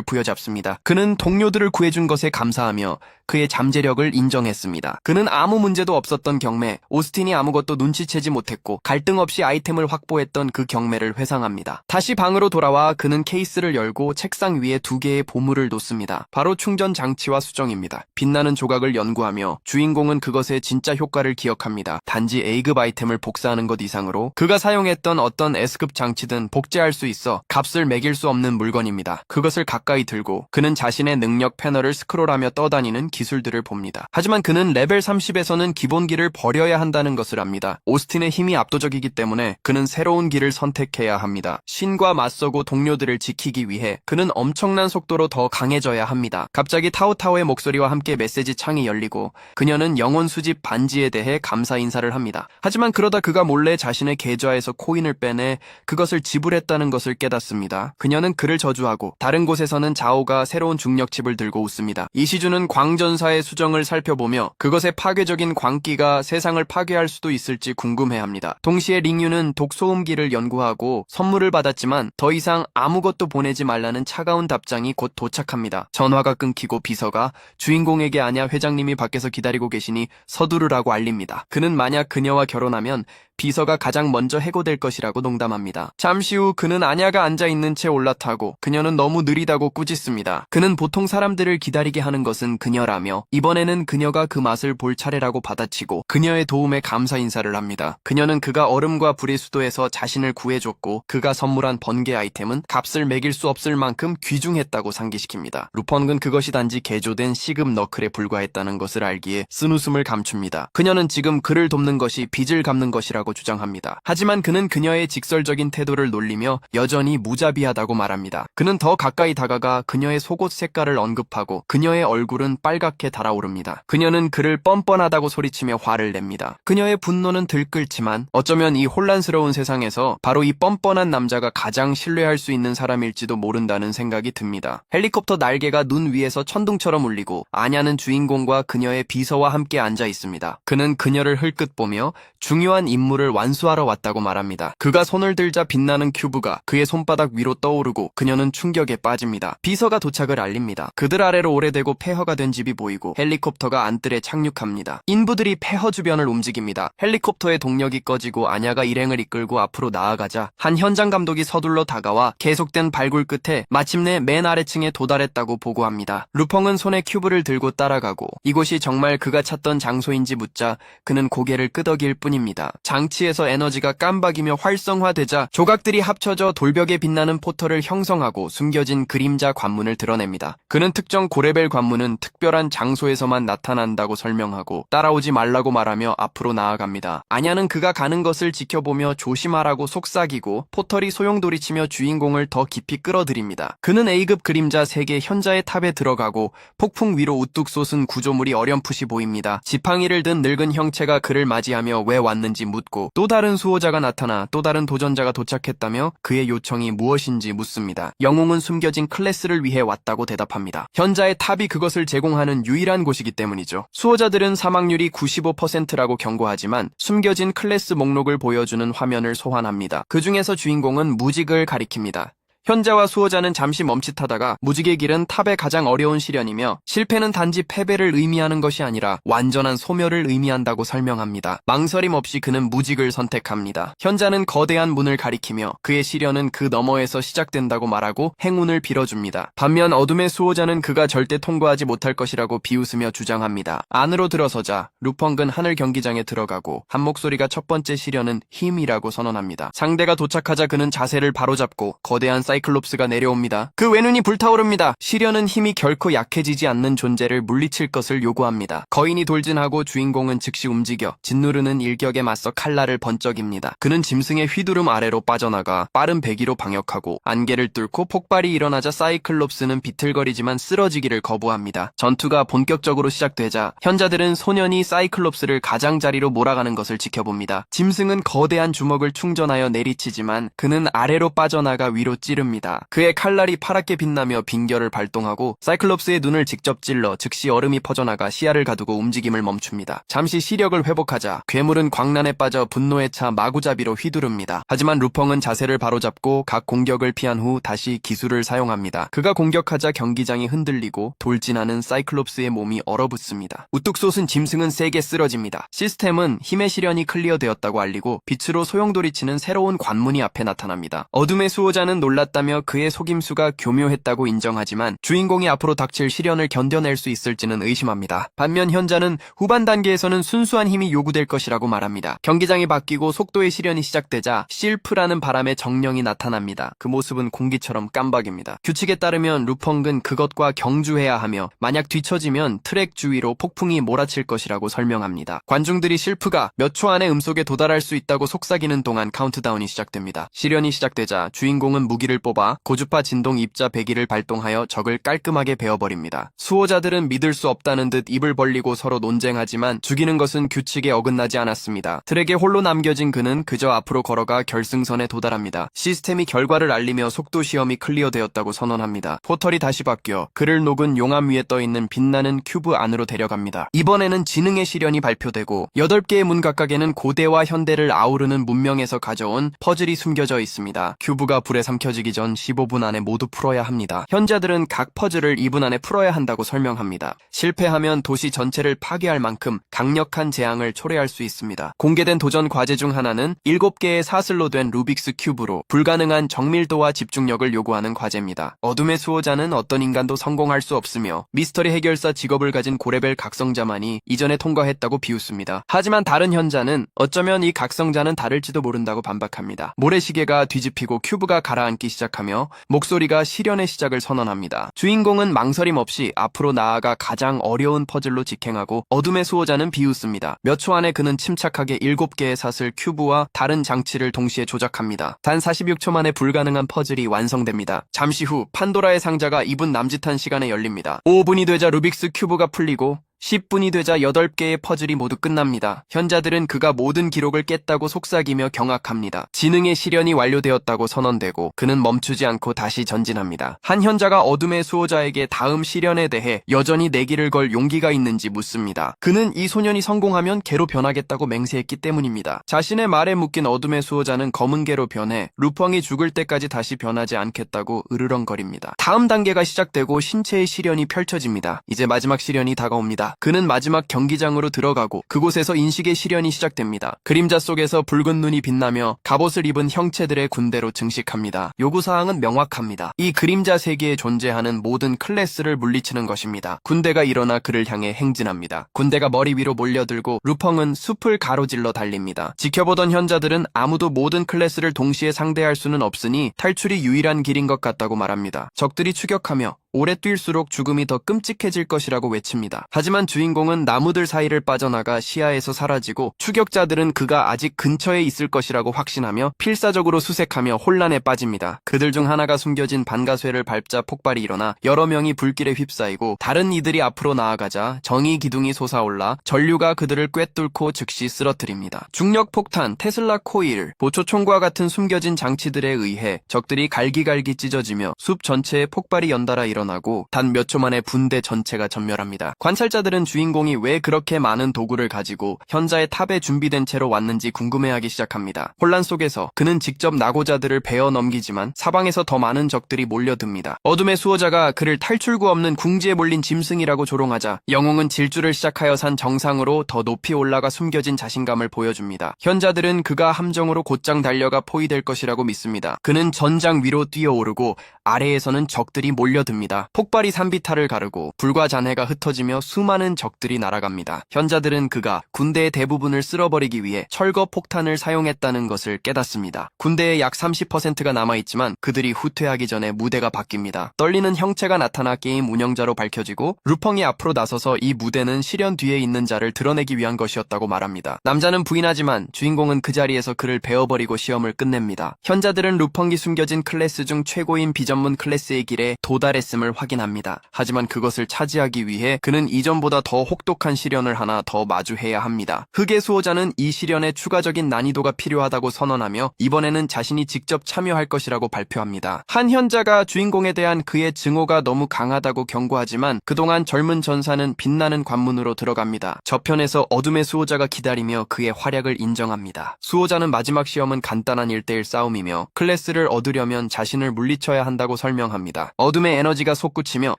부여잡습니다. 그는 동료들을 구해준 것에 감사하며 그의 잠재력을 인정했습니다. 그는 아무 문제도 없었던 경매, 오스틴이 아무것도 눈치채지 못했고 갈등 없이 아이템을 확보했던 그 경매를 회상합니다. 다시 방으로 돌아와 그는 케이스를 열고 책상 위에 2개의 보물을 놓습니다. 바로 충전 장치와 수정입니다. 빛나는 조각을 연구하며 주인공은 그것의 진짜 효과를 기억합니다. 단지 A급 아이템을 복사하는 것 이상으로 그가 사용했던 어떤 S급 장치든 복제할 수 있어 값을 매길 수 없는 물건입니다. 그것을 가까이 들고 그는 자신의 능력 패널을 스크롤하며 떠다니는 기술들을 봅니다. 하지만 그는 레벨 30에서는 기본기를 버려야 한다는 것을 압니다. 오스틴의 힘이 압도적이기 때문에 그는 새로운 길을 선택해야 합니다. 신과 맞서고 동료들을 지키기 위해 그는 엄청난 속도로 더 강해져야 합니다. 갑자기 타오타오의 목소리와 함께 메시지 창이 열리고 그녀는 영혼 수집 반지에 대해 감사 인사를 합니다. 하지만 그러다 그가 몰래 자신의 계좌에서 코인을 빼내 그것을 지불했다는 것을 깨닫습니다. 그녀는 그를 저주하고 다른 곳에서는 자오가 새로운 중력칩을 들고 웃습니다. 이시주는 광전사의 수정을 살펴보며 그것의 파괴적인 광기가 세상을 파괴할 수도 있을지 궁금해합니다. 동시에 링유는 독소음기를 연구하고 선물을 받았지만 더 이상 아무것도 보내지 말라는 차가운 답장이 곧 도착합니다. 전화가 끊기고 비서가 주인공에게 아냐 회장님이 밖에서 기다리고 계시니 서두르라고 알립니다. 그는 만약 그녀와 결혼하면 비서가 가장 먼저 해고될 것이라고 농담합니다. 잠시 후 그는 아냐가 앉아있는 채 올라타고 그녀는 너무 느리다고 꾸짖습니다. 그는 보통 사람들을 기다리게 하는 것은 그녀라며 이번에는 그녀가 그 맛을 볼 차례라고 받아치고 그녀의 도움에 감사 인사를 합니다. 그녀는 그가 얼음과 불의 수도에서 자신을 구해줬고 그가 선물한 번개 아이템은 값을 매길 수 없을 만큼 귀중했다고 상기시킵니다. 루펑은 그것이 단지 개조된 C급 너클에 불과했다는 것을 알기에 쓴웃음을 감춥니다. 그녀는 지금 그를 돕는 것이 빚을 갚는 것이라고 주장합니다. 하지만 그는 그녀의 직설적인 태도를 놀리며 여전히 무자비하다고 말합니다. 그는 더 가까이 다가가 그녀의 속옷 색깔을 언급하고 그녀의 얼굴은 빨갛게 달아오릅니다. 그녀는 그를 뻔뻔하다고 소리치며 화를 냅니다. 그녀의 분노는 들끓지만 어쩌면 이 혼란스러운 세상에서 바로 이 뻔뻔한 남자가 가장 신뢰할 수 있는 사람일지도 모른다는 생각이 듭니다. 헬리콥터 날개가 눈 위에서 천둥처럼 울리고 아냐는 주인공과 그녀의 비서와 함께 앉아 있습니다. 그는 그녀를 흘끗 보며 중요한 임무를 완수하러 왔다고 말합니다. 그가 손을 들자 빛나는 큐브가 그의 손바닥 위로 떠오르고 그녀는 충격에 빠집니다. 비서가 도착을 알립니다. 그들 아래로 오래되고 폐허가 된 집이 보이고 헬리콥터가 안뜰에 착륙합니다. 인부들이 폐허 주변을 움직입니다. 헬리콥터의 동력이 꺼지고 아냐가 일행을 이끌고 앞으로 나아가자 한 현장 감독이 서둘러 다가와 계속된 발굴 끝에 마침내 맨 아래층에 도달했다고 보고합니다. 루펑은 손에 큐브를 들고 따라가고 이곳이 정말 그가 찾던 장소인지 묻자 그는 고개를 끄덕일 뿐입니다. 장치에서 에너지가 깜박이며 활성화되자 조각들이 합쳐져 돌벽에 빛나는 포털을 형성하고 숨겨진 그림자 관문을 드러냅니다. 그는 특정 고레벨 관문은 특별한 장소에서만 나타난다고 설명하고 따라오지 말라고 말하며 앞으로 나아갑니다. 아냐는 그가 가는 것을 지켜보며 조심하라고 속삭이고 포털이 소용돌이치며 주인공을 더 깊이 끌어들입니다. 그는 A급 그림자 3개 현자의 탑에 들어가고 폭풍 위로 우뚝 솟은 구조물이 어렴풋이 보입니다. 지팡이를 든 늙은 형체가 그를 맞이하며 왜 왔는지 묻고 또 다른 수호자가 나타나 또 다른 도전자가 도착했다며 그의 요청이 무엇인지 묻습니다. 영웅은 숨겨진 클래스를 위해 왔다고 대답합니다. 현자의 탑이 그것을 제공하는 유일한 곳이기 때문이죠. 수호자들은 사망률이 95%라고 경고하지만 숨겨진 클래스 목록을 보여주는 화면을 소환합니다. 그 중에서 주인공은 무직을 가리킵니다. 현자와 수호자는 잠시 멈칫하다가 무직의 길은 탑의 가장 어려운 시련이며 실패는 단지 패배를 의미하는 것이 아니라 완전한 소멸을 의미한다고 설명합니다. 망설임 없이 그는 무직을 선택합니다. 현자는 거대한 문을 가리키며 그의 시련은 그 너머에서 시작된다고 말하고 행운을 빌어줍니다. 반면 어둠의 수호자는 그가 절대 통과하지 못할 것이라고 비웃으며 주장합니다. 안으로 들어서자 루펑은 하늘 경기장에 들어가고 한 목소리가 첫 번째 시련은 힘이라고 선언합니다. 상대가 도착하자 그는 자세를 바로잡고 거대한 사이클롭스가 내려옵니다. 그 외눈이 불타오릅니다. 시련은 힘이 결코 약해지지 않는 존재를 물리칠 것을 요구합니다. 거인이 돌진하고 주인공은 즉시 움직여 짓누르는 일격에 맞서 칼날을 번쩍입니다. 그는 짐승의 휘두름 아래로 빠져나가 빠른 배기로 방역하고 안개를 뚫고 폭발이 일어나자 사이클롭스는 비틀거리지만 쓰러지기를 거부합니다. 전투가 본격적으로 시작되자 현자들은 소년이 사이클롭스를 가장자리로 몰아가는 것을 지켜봅니다. 짐승은 거대한 주먹을 충전하여 내리치지만 그는 아래로 빠져나가 위로 찌릅니다. 그의 칼날이 파랗게 빛나며 빙결을 발동하고 사이클롭스의 눈을 직접 찔러 즉시 얼음이 퍼져나가 시야를 가두고 움직임을 멈춥니다. 잠시 시력을 회복하자 괴물은 광란에 빠져 분노에 차 마구잡이로 휘두릅니다. 하지만 루펑은 자세를 바로잡고 각 공격을 피한 후 다시 기술을 사용합니다. 그가 공격하자 경기장이 흔들리고 돌진하는 사이클롭스의 몸이 얼어붙습니다. 우뚝 솟은 짐승은 세게 쓰러집니다. 시스템은 힘의 시련이 클리어되었다고 알리고 빛으로 소용돌이치는 새로운 관문이 앞에 나타납니다. 어둠의 수호자는 놀랐다며 그의 속임수가 교묘했다고 인정하지만 주인공이 앞으로 닥칠 시련을 견뎌낼 수 있을지는 의심합니다. 반면 현자는 후반 단계에서는 순수한 힘이 요구될 것이라고 말합니다. 경기장이 바뀌고 속도의 시련이 시작되자 실프라는 바람의 정령이 나타납니다. 그 모습은 공기처럼 깜박입니다. 규칙에 따르면 루펑은 그것과 경주해야 하며 만약 뒤처지면 트랙 주위로 폭풍이 몰아칠 것이라고 설명합니다. 관중들이 실프가 몇 초 안에 음속에 도달할 수 있다고 속삭이는 동안 카운트다운이 시작됩니다. 시련이 시작되자 주인공은 무기를 뽑아 고주파 진동 입자 배기를 발동하여 적을 깔끔하게 베어버립니다. 수호자들은 믿을 수 없다는 듯 입을 벌리고 서로 논쟁하지만 죽이는 것은 규칙에 어긋나지 않았습니다. 트랙에 홀로 남겨진 그는 그저 앞으로 걸어가 결승선에 도달합니다. 시스템이 결과를 알리며 속도 시험이 클리어되었다고 선언합니다. 포털이 다시 바뀌어 그를 녹은 용암 위에 떠있는 빛나는 큐브 안으로 데려갑니다. 이번에는 지능의 시련이 발표되고 8개의 문 각각에는 고대와 현대를 아우르는 문명에서 가져온 퍼즐이 숨겨져 있습니다. 큐브가 불에 삼켜지기 전 15분 안에 모두 풀어야 합니다. 현자들은 각 퍼즐을 2분 안에 풀어야 한다고 설명합니다. 실패하면 도시 전체를 파괴할 만큼 강력한 재앙을 초래할 수 있습니다. 공개된 도전 과제 중 하나는 7개의 사슬로 된 루빅스 큐브로 불가능한 정밀도와 집중력을 요구하는 과제입니다. 어둠의 수호자는 어떤 인간도 성공할 수 없으며 미스터리 해결사 직업을 가진 고레벨 각성자만이 이전에 통과했다고 비웃습니다. 하지만 다른 현자는 어쩌면 이 각성자는 다를지도 모른다고 반박합니다. 모래시계가 뒤집히고 큐브가 가라앉기 시작하며 목소리가 시련의 시작을 선언합니다. 주인공은 망설임 없이 앞으로 나아가 가장 어려운 퍼즐로 직행하고 어둠의 수호자는 비웃습니다. 몇 초 안에 그는 침착하게 7개의 사슬 큐브와 다른 장치를 동시에 조작합니다. 단 46초 만에 불가능한 퍼즐이 완성됩니다. 잠시 후 판도라의 상자가 2분 남짓한 시간에 열립니다. 5분이 되자 루빅스 큐브가 풀리고 10분이 되자 8개의 퍼즐이 모두 끝납니다. 현자들은 그가 모든 기록을 깼다고 속삭이며 경악합니다. 지능의 시련이 완료되었다고 선언되고 그는 멈추지 않고 다시 전진합니다. 한 현자가 어둠의 수호자에게 다음 시련에 대해 여전히 내기를 걸 용기가 있는지 묻습니다. 그는 이 소년이 성공하면 개로 변하겠다고 맹세했기 때문입니다. 자신의 말에 묶인 어둠의 수호자는 검은 개로 변해 루펑이 죽을 때까지 다시 변하지 않겠다고 으르렁거립니다. 다음 단계가 시작되고 신체의 시련이 펼쳐집니다. 이제 마지막 시련이 다가옵니다. 그는 마지막 경기장으로 들어가고 그곳에서 인식의 시련이 시작됩니다. 그림자 속에서 붉은 눈이 빛나며 갑옷을 입은 형체들의 군대로 증식합니다. 요구사항은 명확합니다. 이 그림자 세계에 존재하는 모든 클래스를 물리치는 것입니다. 군대가 일어나 그를 향해 행진합니다. 군대가 머리 위로 몰려들고 루펑은 숲을 가로질러 달립니다. 지켜보던 현자들은 아무도 모든 클래스를 동시에 상대할 수는 없으니 탈출이 유일한 길인 것 같다고 말합니다. 적들이 추격하며 오래 뛸수록 죽음이 더 끔찍해질 것이라고 외칩니다. 하지만 주인공은 나무들 사이를 빠져나가 시야에서 사라지고 추격자들은 그가 아직 근처에 있을 것이라고 확신하며 필사적으로 수색하며 혼란에 빠집니다. 그들 중 하나가 숨겨진 반가쇠를 밟자 폭발이 일어나 여러 명이 불길에 휩싸이고 다른 이들이 앞으로 나아가자 정의 기둥이 솟아올라 전류가 그들을 꿰뚫고 즉시 쓰러뜨립니다. 중력 폭탄, 테슬라 코일, 보초총과 같은 숨겨진 장치들에 의해 적들이 갈기갈기 찢어지며 숲 전체에 폭발이 연달아 일어나고 단 몇 초 만에 분대 전체가 전멸합니다. 관찰자들은 주인공이 왜 그렇게 많은 도구를 가지고 현자의 탑에 준비된 채로 왔는지 궁금해하기 시작합니다. 혼란 속에서 그는 직접 낙오자들을 베어 넘기지만 사방에서 더 많은 적들이 몰려듭니다. 어둠의 수호자가 그를 탈출구 없는 궁지에 몰린 짐승이라고 조롱하자 영웅은 질주를 시작하여 산 정상으로 더 높이 올라가 숨겨진 자신감을 보여줍니다. 현자들은 그가 함정으로 곧장 달려가 포위될 것이라고 믿습니다. 그는 전장 위로 뛰어오르고 아래에서는 적들이 몰려듭니다. 폭발이 산비탈을 가르고 불과 잔해가 흩어지며 수많은 적들이 날아갑니다. 현자들은 그가 군대의 대부분을 쓸어버리기 위해 철거 폭탄을 사용했다는 것을 깨닫습니다. 군대의 약 30%가 남아있지만 그들이 후퇴하기 전에 무대가 바뀝니다. 떨리는 형체가 나타나 게임 운영자로 밝혀지고 루펑이 앞으로 나서서 이 무대는 실현 뒤에 있는 자를 드러내기 위한 것이었다고 말합니다. 남자는 부인하지만 주인공은 그 자리에서 그를 베어버리고 시험을 끝냅니다. 현자들은 루펑이 숨겨진 클래스 중 최고인 비전문 클래스의 길에 도달했음을 확인합니다. 하지만 그것을 차지하기 위해 그는 이전보다 더 혹독한 시련을 하나 더 마주해야 합니다. 흑의 수호자는 이 시련에 추가적인 난이도가 필요하다고 선언하며 이번에는 자신이 직접 참여할 것이라고 발표합니다. 한 현자가 주인공에 대한 그의 증오가 너무 강하다고 경고하지만 그동안 젊은 전사는 빛나는 관문으로 들어갑니다. 저편에서 어둠의 수호자가 기다리며 그의 활약을 인정합니다. 수호자는 마지막 시험은 간단한 1대1 싸움이며 클래스를 얻으려면 자신을 물리쳐야 한다고 설명합니다. 어둠의 에너지가 솟구치며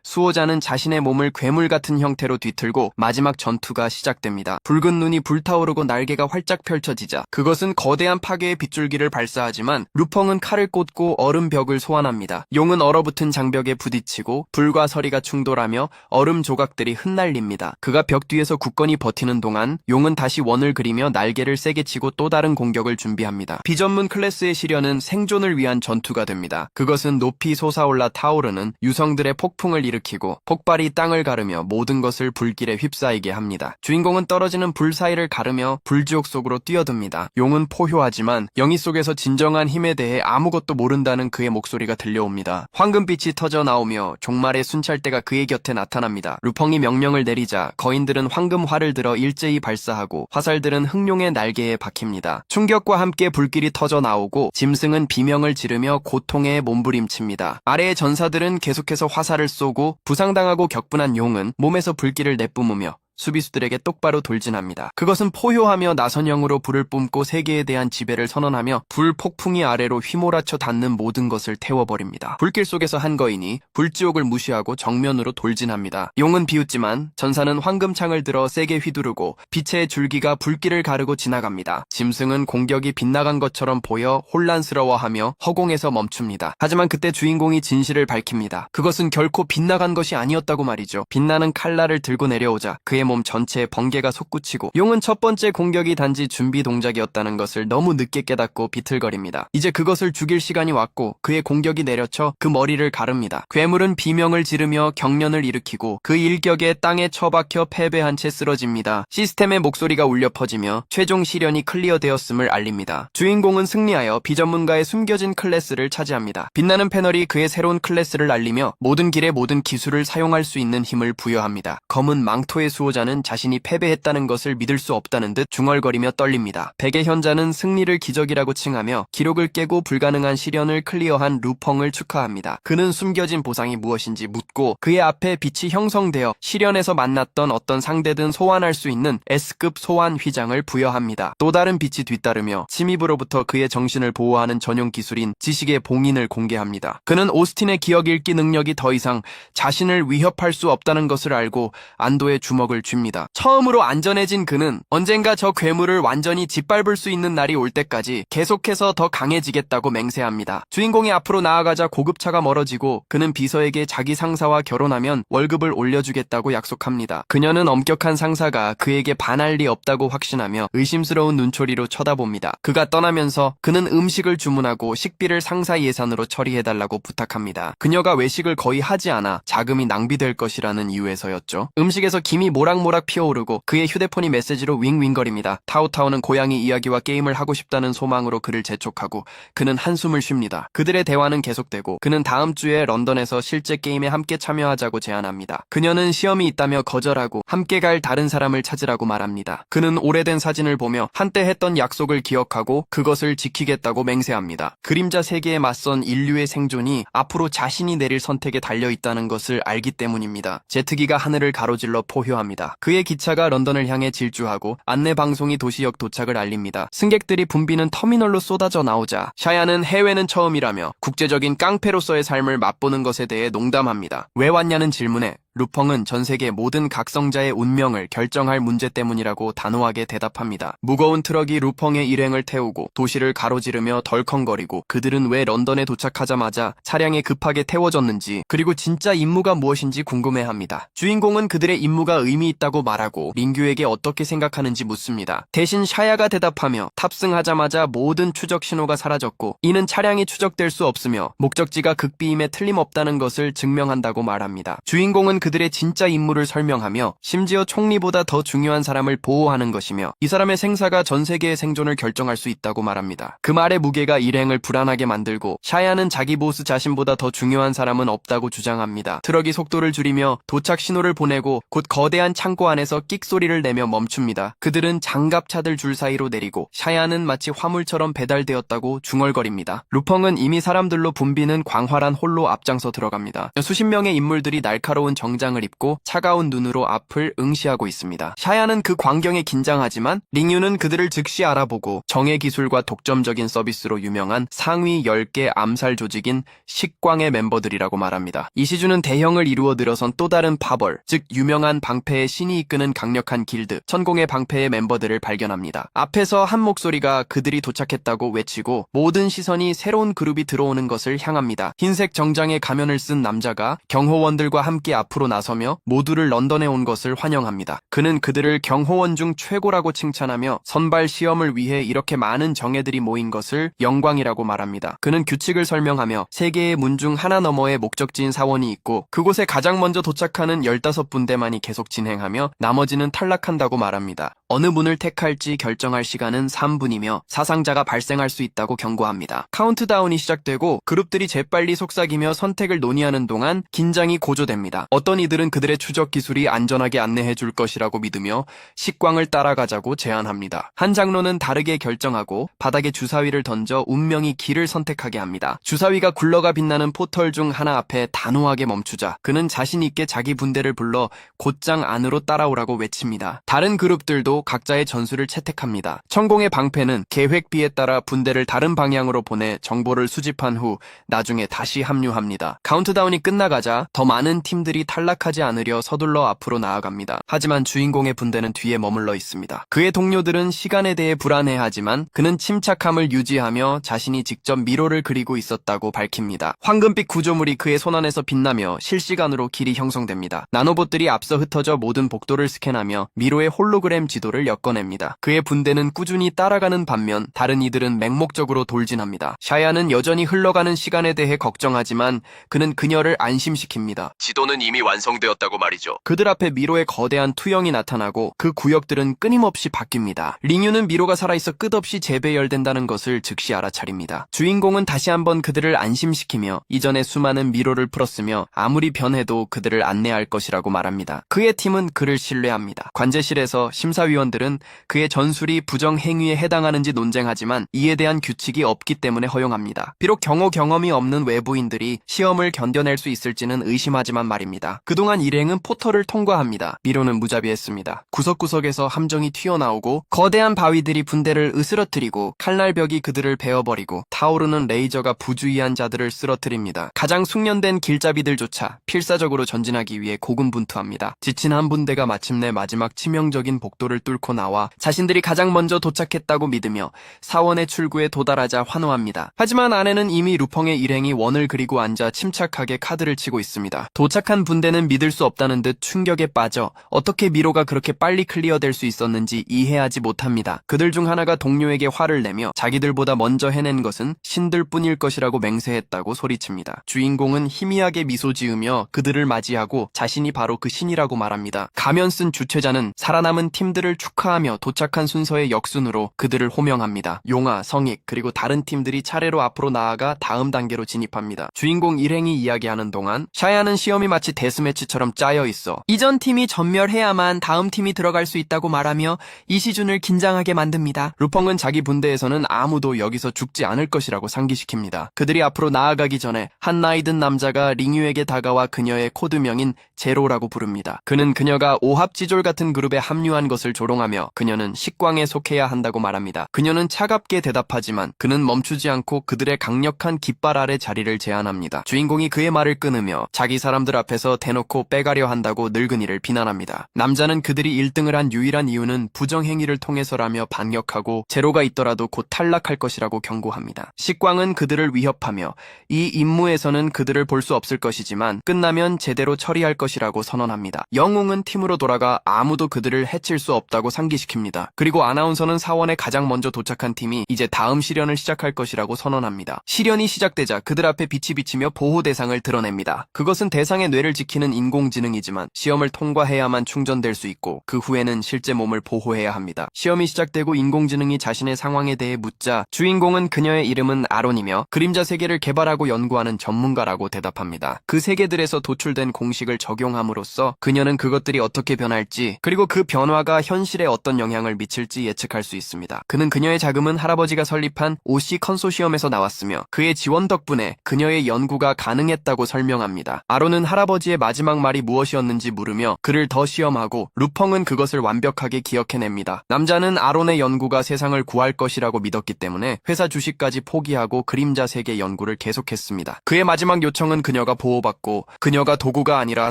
수호자는 자신의 몸을 괴물 같은 형태로 뒤틀고 마지막 전투가 시작됩니다. 붉은 눈이 불타오르고 날개가 활짝 펼쳐지자 그것은 거대한 파괴의 빗줄기를 발사하지만 루펑은 칼을 꽂고 얼음 벽을 소환합니다. 용은 얼어붙은 장벽에 부딪히고 불과 서리가 충돌하며 얼음 조각들이 흩날립니다. 그가 벽 뒤에서 굳건히 버티는 동안 용은 다시 원을 그리며 날개를 세게 치고 또 다른 공격을 준비합니다. 비전문 클래스의 시련은 생존을 위한 전투가 됩니다. 그것은 높이 솟아올라 타오르는 유성들의 폭풍을 일으키고 폭발이 땅을 가르며 모든 것을 불길에 휩싸이게 합니다. 주인공은 떨어지는 불 사이를 가르며 불지옥 속으로 뛰어듭니다. 용은 포효하지만 영희 속에서 진정한 힘에 대해 아무것도 모른다는 그의 목소리가 들려옵니다. 황금빛이 터져 나오며 종말의 순찰대가 그의 곁에 나타납니다. 루펑이 명령을 내리자 거인들은 황금화를 들어 일제히 발사하고 화살들은 흑룡의 날개에 박힙니다. 충격과 함께 불길이 터져 나오고 짐승은 비명을 지르며 고통에 몸부림칩니다. 아래의 전사들은 계속해서 화살을 쏘고 부상당하고 격분한 용은 몸에서 불길을 내뿜으며 수비수들에게 똑바로 돌진합니다. 그것은 포효하며 나선형으로 불을 뿜고 세계에 대한 지배를 선언하며 불 폭풍이 아래로 휘몰아쳐 닿는 모든 것을 태워버립니다. 불길 속에서 한 거인이 불지옥을 무시하고 정면으로 돌진합니다. 용은 비웃지만 전사는 황금창을 들어 세게 휘두르고 빛의 줄기가 불길을 가르고 지나갑니다. 짐승은 공격이 빗나간 것처럼 보여 혼란스러워하며 허공에서 멈춥니다. 하지만 그때 주인공이 진실을 밝힙니다. 그것은 결코 빗나간 것이 아니었다고 말이죠. 빛나는 칼날을 들고 내려오자 그의 몸 전체에 번개가 솟구치고 용은 첫 번째 공격이 단지 준비 동작이었다는 것을 너무 늦게 깨닫고 비틀거립니다. 이제 그것을 죽일 시간이 왔고 그의 공격이 내려쳐 그 머리를 가릅니다. 괴물은 비명을 지르며 경련을 일으키고 그 일격에 땅에 처박혀 패배한 채 쓰러집니다. 시스템의 목소리가 울려 퍼지며 최종 시련이 클리어되었음을 알립니다. 주인공은 승리하여 비전문가의 숨겨진 클래스를 차지합니다. 빛나는 패널이 그의 새로운 클래스를 알리며 모든 길에 모든 기술을 사용할 수 있는 힘을 부여합니다. 검은 망토의 수호자는 자신이 패배했다는 것을 믿을 수 없다는 듯 중얼거리며 떨립니다. 백의 현자는 승리를 기적이라고 칭하며 기록을 깨고 불가능한 시련을 클리어한 루펑을 축하합니다. 그는 숨겨진 보상이 무엇인지 묻고 그의 앞에 빛이 형성되어 시련에서 만났던 어떤 상대든 소환할 수 있는 S급 소환 휘장을 부여합니다. 또 다른 빛이 뒤따르며 침입으로부터 그의 정신을 보호하는 전용 기술인 지식의 봉인을 공개합니다. 그는 오스틴의 기억 읽기 능력이 더 이상 자신을 위협할 수 없다는 것을 알고 안도의 주먹을 줍니다. 처음으로 안전해진 그는 언젠가 저 괴물을 완전히 짓밟을 수 있는 날이 올 때까지 계속해서 더 강해지겠다고 맹세합니다. 주인공이 앞으로 나아가자 고급차가 멀어지고 그는 비서에게 자기 상사와 결혼하면 월급을 올려주겠다고 약속합니다. 그녀는 엄격한 상사가 그에게 반할 리 없다고 확신하며 의심스러운 눈초리로 쳐다봅니다. 그가 떠나면서 그는 음식을 주문하고 식비를 상사 예산으로 처리해달라고 부탁합니다. 그녀가 외식을 거의 하지 않아 자금이 낭비될 것이라는 이유에서였죠. 음식에서 김이 모락모락 피어오르고 그의 휴대폰이 메시지로 윙윙거립니다. 타오타오는 고양이 이야기와 게임을 하고 싶다는 소망으로 그를 재촉하고 그는 한숨을 쉽니다. 그들의 대화는 계속되고 그는 다음 주에 런던에서 실제 게임에 함께 참여하자고 제안합니다. 그녀는 시험이 있다며 거절하고 함께 갈 다른 사람을 찾으라고 말합니다. 그는 오래된 사진을 보며 한때 했던 약속을 기억하고 그것을 지키겠다고 맹세합니다. 그림자 세계에 맞선 인류의 생존이 앞으로 자신이 내릴 선택에 달려있다는 것을 알기 때문입니다. 제트기가 하늘을 가로질러 포효합니다. 그의 기차가 런던을 향해 질주하고 안내방송이 도시역 도착을 알립니다. 승객들이 붐비는 터미널로 쏟아져 나오자 샤야는 해외는 처음이라며 국제적인 깡패로서의 삶을 맛보는 것에 대해 농담합니다. 왜 왔냐는 질문에 루펑은 전 세계 모든 각성자의 운명을 결정할 문제 때문이라고 단호하게 대답합니다. 무거운 트럭이 루펑의 일행을 태우고 도시를 가로지르며 덜컹거리고 그들은 왜 런던에 도착하자마자 차량에 급하게 태워졌는지 그리고 진짜 임무가 무엇인지 궁금해합니다. 주인공은 그들의 임무가 의미 있다고 말하고 링규에게 어떻게 생각하는지 묻습니다. 대신 샤야가 대답하며 탑승하자마자 모든 추적 신호가 사라졌고 이는 차량이 추적될 수 없으며 목적지가 극비임에 틀림없다는 것을 증명한다고 말합니다. 주인공은 그들의 진짜 임무를 설명하며 심지어 총리보다 더 중요한 사람을 보호하는 것이며 이 사람의 생사가 전 세계의 생존을 결정할 수 있다고 말합니다. 그 말의 무게가 일행을 불안하게 만들고 샤야는 자기 보스 자신보다 더 중요한 사람은 없다고 주장합니다. 트럭이 속도를 줄이며 도착 신호를 보내고 곧 거대한 창고 안에서 끽 소리를 내며 멈춥니다. 그들은 장갑차들 줄 사이로 내리고 샤야는 마치 화물처럼 배달되었다고 중얼거립니다. 루펑은 이미 사람들로 붐비는 광활한 홀로 앞장서 들어갑니다. 수십 명의 인물들이 날카로운 정장을 입고 차가운 눈으로 앞을 응시하고 있습니다. 샤야는 그 광경에 긴장하지만 링유는 그들을 즉시 알아보고 정예 기술과 독점적인 서비스로 유명한 상위 10개 암살 조직인 식광의 멤버들이라고 말합니다. 이시주는 대형을 이루어 들어선 또 다른 파벌, 즉 유명한 방패의 신이 이끄는 강력한 길드, 천공의 방패의 멤버들을 발견합니다. 앞에서 한 목소리가 그들이 도착했다고 외치고 모든 시선이 새로운 그룹이 들어오는 것을 향합니다. 흰색 정장에 가면을 쓴 남자가 경호원들과 함께 앞으로 나서며 모두를 런던에 온 것을 환영합니다. 그는 그들을 경호원 중 최고라고 칭찬하며 선발 시험을 위해 이렇게 많은 정예들이 모인 것을 영광이라고 말합니다. 그는 규칙을 설명하며 세계의 문 중 하나 너머에 목적지인 사원이 있고 그곳에 가장 먼저 도착하는 15군데만이 계속 진행하며 나머지는 탈락한다고 말합니다. 어느 문을 택할지 결정할 시간은 3분이며 사상자가 발생할 수 있다고 경고합니다. 카운트다운이 시작되고 그룹들이 재빨리 속삭이며 선택을 논의하는 동안 긴장이 고조됩니다. 어떤 이들은 그들의 추적 기술이 안전하게 안내해 줄 것이라고 믿으며 식광을 따라가자고 제안합니다. 한 장로는 다르게 결정하고 바닥에 주사위를 던져 운명이 길을 선택하게 합니다. 주사위가 굴러가 빛나는 포털 중 하나 앞에 단호하게 멈추자 그는 자신 있게 자기 분대를 불러 곧장 안으로 따라오라고 외칩니다. 다른 그룹들도 각자의 전술을 채택합니다. 천공의 방패는 계획비에 따라 분대를 다른 방향으로 보내 정보를 수집한 후 나중에 다시 합류합니다. 카운트다운이 끝나가자 더 많은 팀들이 탈락하지 않으려 서둘러 앞으로 나아갑니다. 하지만 주인공의 분대는 뒤에 머물러 있습니다. 그의 동료들은 시간에 대해 불안해하지만 그는 침착함을 유지하며 자신이 직접 미로를 그리고 있었다고 밝힙니다. 황금빛 구조물이 그의 손안에서 빛나며 실시간으로 길이 형성됩니다. 나노봇들이 앞서 흩어져 모든 복도를 스캔하며 미로의 홀로그램 지도를 엮어냅니다. 그의 분대는 꾸준히 따라가는 반면 다른 이들은 맹목적으로 돌진합니다. 샤야는 여전히 흘러가는 시간에 대해 걱정하지만 그는 그녀를 안심시킵니다. 지도는 이미 완성되었다고 말이죠. 그들 앞에 미로의 거대한 투영이 나타나고 그 구역들은 끊임없이 바뀝니다. 링유는 미로가 살아있어 끝없이 재배열된다는 것을 즉시 알아차립니다. 주인공은 다시 한번 그들을 안심시키며 이전에 수많은 미로를 풀었으며 아무리 변해도 그들을 안내할 것이라고 말합니다. 그의 팀은 그를 신뢰합니다. 관제실에서 심사위원들은 그의 전술이 부정행위에 해당하는지 논쟁하지만 이에 대한 규칙이 없기 때문에 허용합니다. 비록 경험이 없는 외부인들이 시험을 견뎌낼 수 있을지는 의심하지만 말입니다. 그동안 일행은 포털을 통과합니다. 미로는 무자비했습니다. 구석구석에서 함정이 튀어나오고 거대한 바위들이 분대를 으스러뜨리고 칼날벽이 그들을 베어버리고 타오르는 레이저가 부주의한 자들을 쓰러뜨립니다. 가장 숙련된 길잡이들조차 필사적으로 전진하기 위해 고군분투합니다. 지친 한 분대가 마침내 마지막 치명적인 복도를 뚫고 나와 자신들이 가장 먼저 도착했다고 믿으며 사원의 출구에 도달하자 환호합니다. 하지만 안에는 이미 루펑의 일행이 원을 그리고 앉아 침착하게 카드를 치고 있습니다. 도착한 분대는 믿을 수 없다는 듯 충격에 빠져 어떻게 미로가 그렇게 빨리 클리어될 수 있었는지 이해하지 못합니다. 그들 중 하나가 동료에게 화를 내며 자기들보다 먼저 해낸 것은 신들 뿐일 것이라고 맹세했다고 소리칩니다. 주인공은 희미하게 미소 지으며 그들을 맞이하고 자신이 바로 그 신이라고 말합니다. 가면 쓴 주최자는 살아남은 팀들을 축하하며 도착한 순서의 역순으로 그들을 호명합니다. 용화, 성익, 그리고 다른 팀들이 차례로 앞으로 나아가 다음 단계로 진입합니다. 주인공 일행이 이야기하는 동안 샤야는 시험이 마치 데스매치처럼 짜여 있어 이전 팀이 전멸해야만 다음 팀이 들어갈 수 있다고 말하며 이시준을 긴장하게 만듭니다. 루펑은 자기 분대에서는 아무도 여기서 죽지 않을 것이라고 상기시킵니다. 그들이 앞으로 나아가기 전에 한 나이든 남자가 링유에게 다가와 그녀의 코드명인 제로라고 부릅니다. 그는 그녀가 오합지졸 같은 그룹에 합류한 것을 조롱하며 그녀는 식광에 속해야 한다고 말합니다. 그녀는 차갑게 대답하지만 그는 멈추지 않고 그들의 강력한 깃발 아래 자리를 제안합니다. 주인공이 그의 말을 끊으며 자기 사람들 앞에서 대놓고 빼가려 한다고 늙은이를 비난합니다. 남자는 그들이 1등을 한 유일한 이유는 부정행위를 통해서라며 반격하고 재료가 있더라도 곧 탈락할 것이라고 경고합니다. 식광은 그들을 위협하며 이 임무에서는 그들을 볼 수 없을 것이지만 끝나면 제대로 처리할 것이라고 선언합니다. 영웅은 팀으로 돌아가 아무도 그들을 해칠 수 없다고 상기시킵니다. 그리고 아나운서는 사원에 가장 먼저 도착한 팀이 이제 다음 시련을 시작할 것이라고 선언합니다. 시련이 시작되자 그들 앞에 빛이 비치며 보호 대상을 드러냅니다. 그것은 대상의 뇌를 지키는 인공지능이지만 시험을 통과해야만 충전될 수 있고 그 후에는 실제 몸을 보호해야 합니다. 시험이 시작되고 인공지능이 자신의 상황에 대해 묻자 주인공은 그녀의 이름은 아론이며 그림자 세계를 개발하고 연구하는 전문가라고 대답합니다. 그 세계들에서 도출된 공식을 적용함으로써 그녀는 그것들이 어떻게 변할지 그리고 그 변화가 현실에 어떤 영향을 미칠지 예측할 수 있습니다. 그는 그녀의 자금은 할아버지가 설립한 OC 컨소시엄에서 나왔으며 그의 지원 덕분에 그녀의 연구가 가능했다고 설명합니다. 아론은 할아버지의 마지막 말이 무엇이었는지 물으며 그를 더 시험하고 루펑은 그것을 완벽하게 기억해냅니다. 남자는 아론의 연구가 세상을 구할 것이라고 믿었기 때문에 회사 주식까지 포기하고 그림자 세계 연구를 계속했습니다. 그의 마지막 요청은 그녀가 보호받고 그녀가 도구가 아니라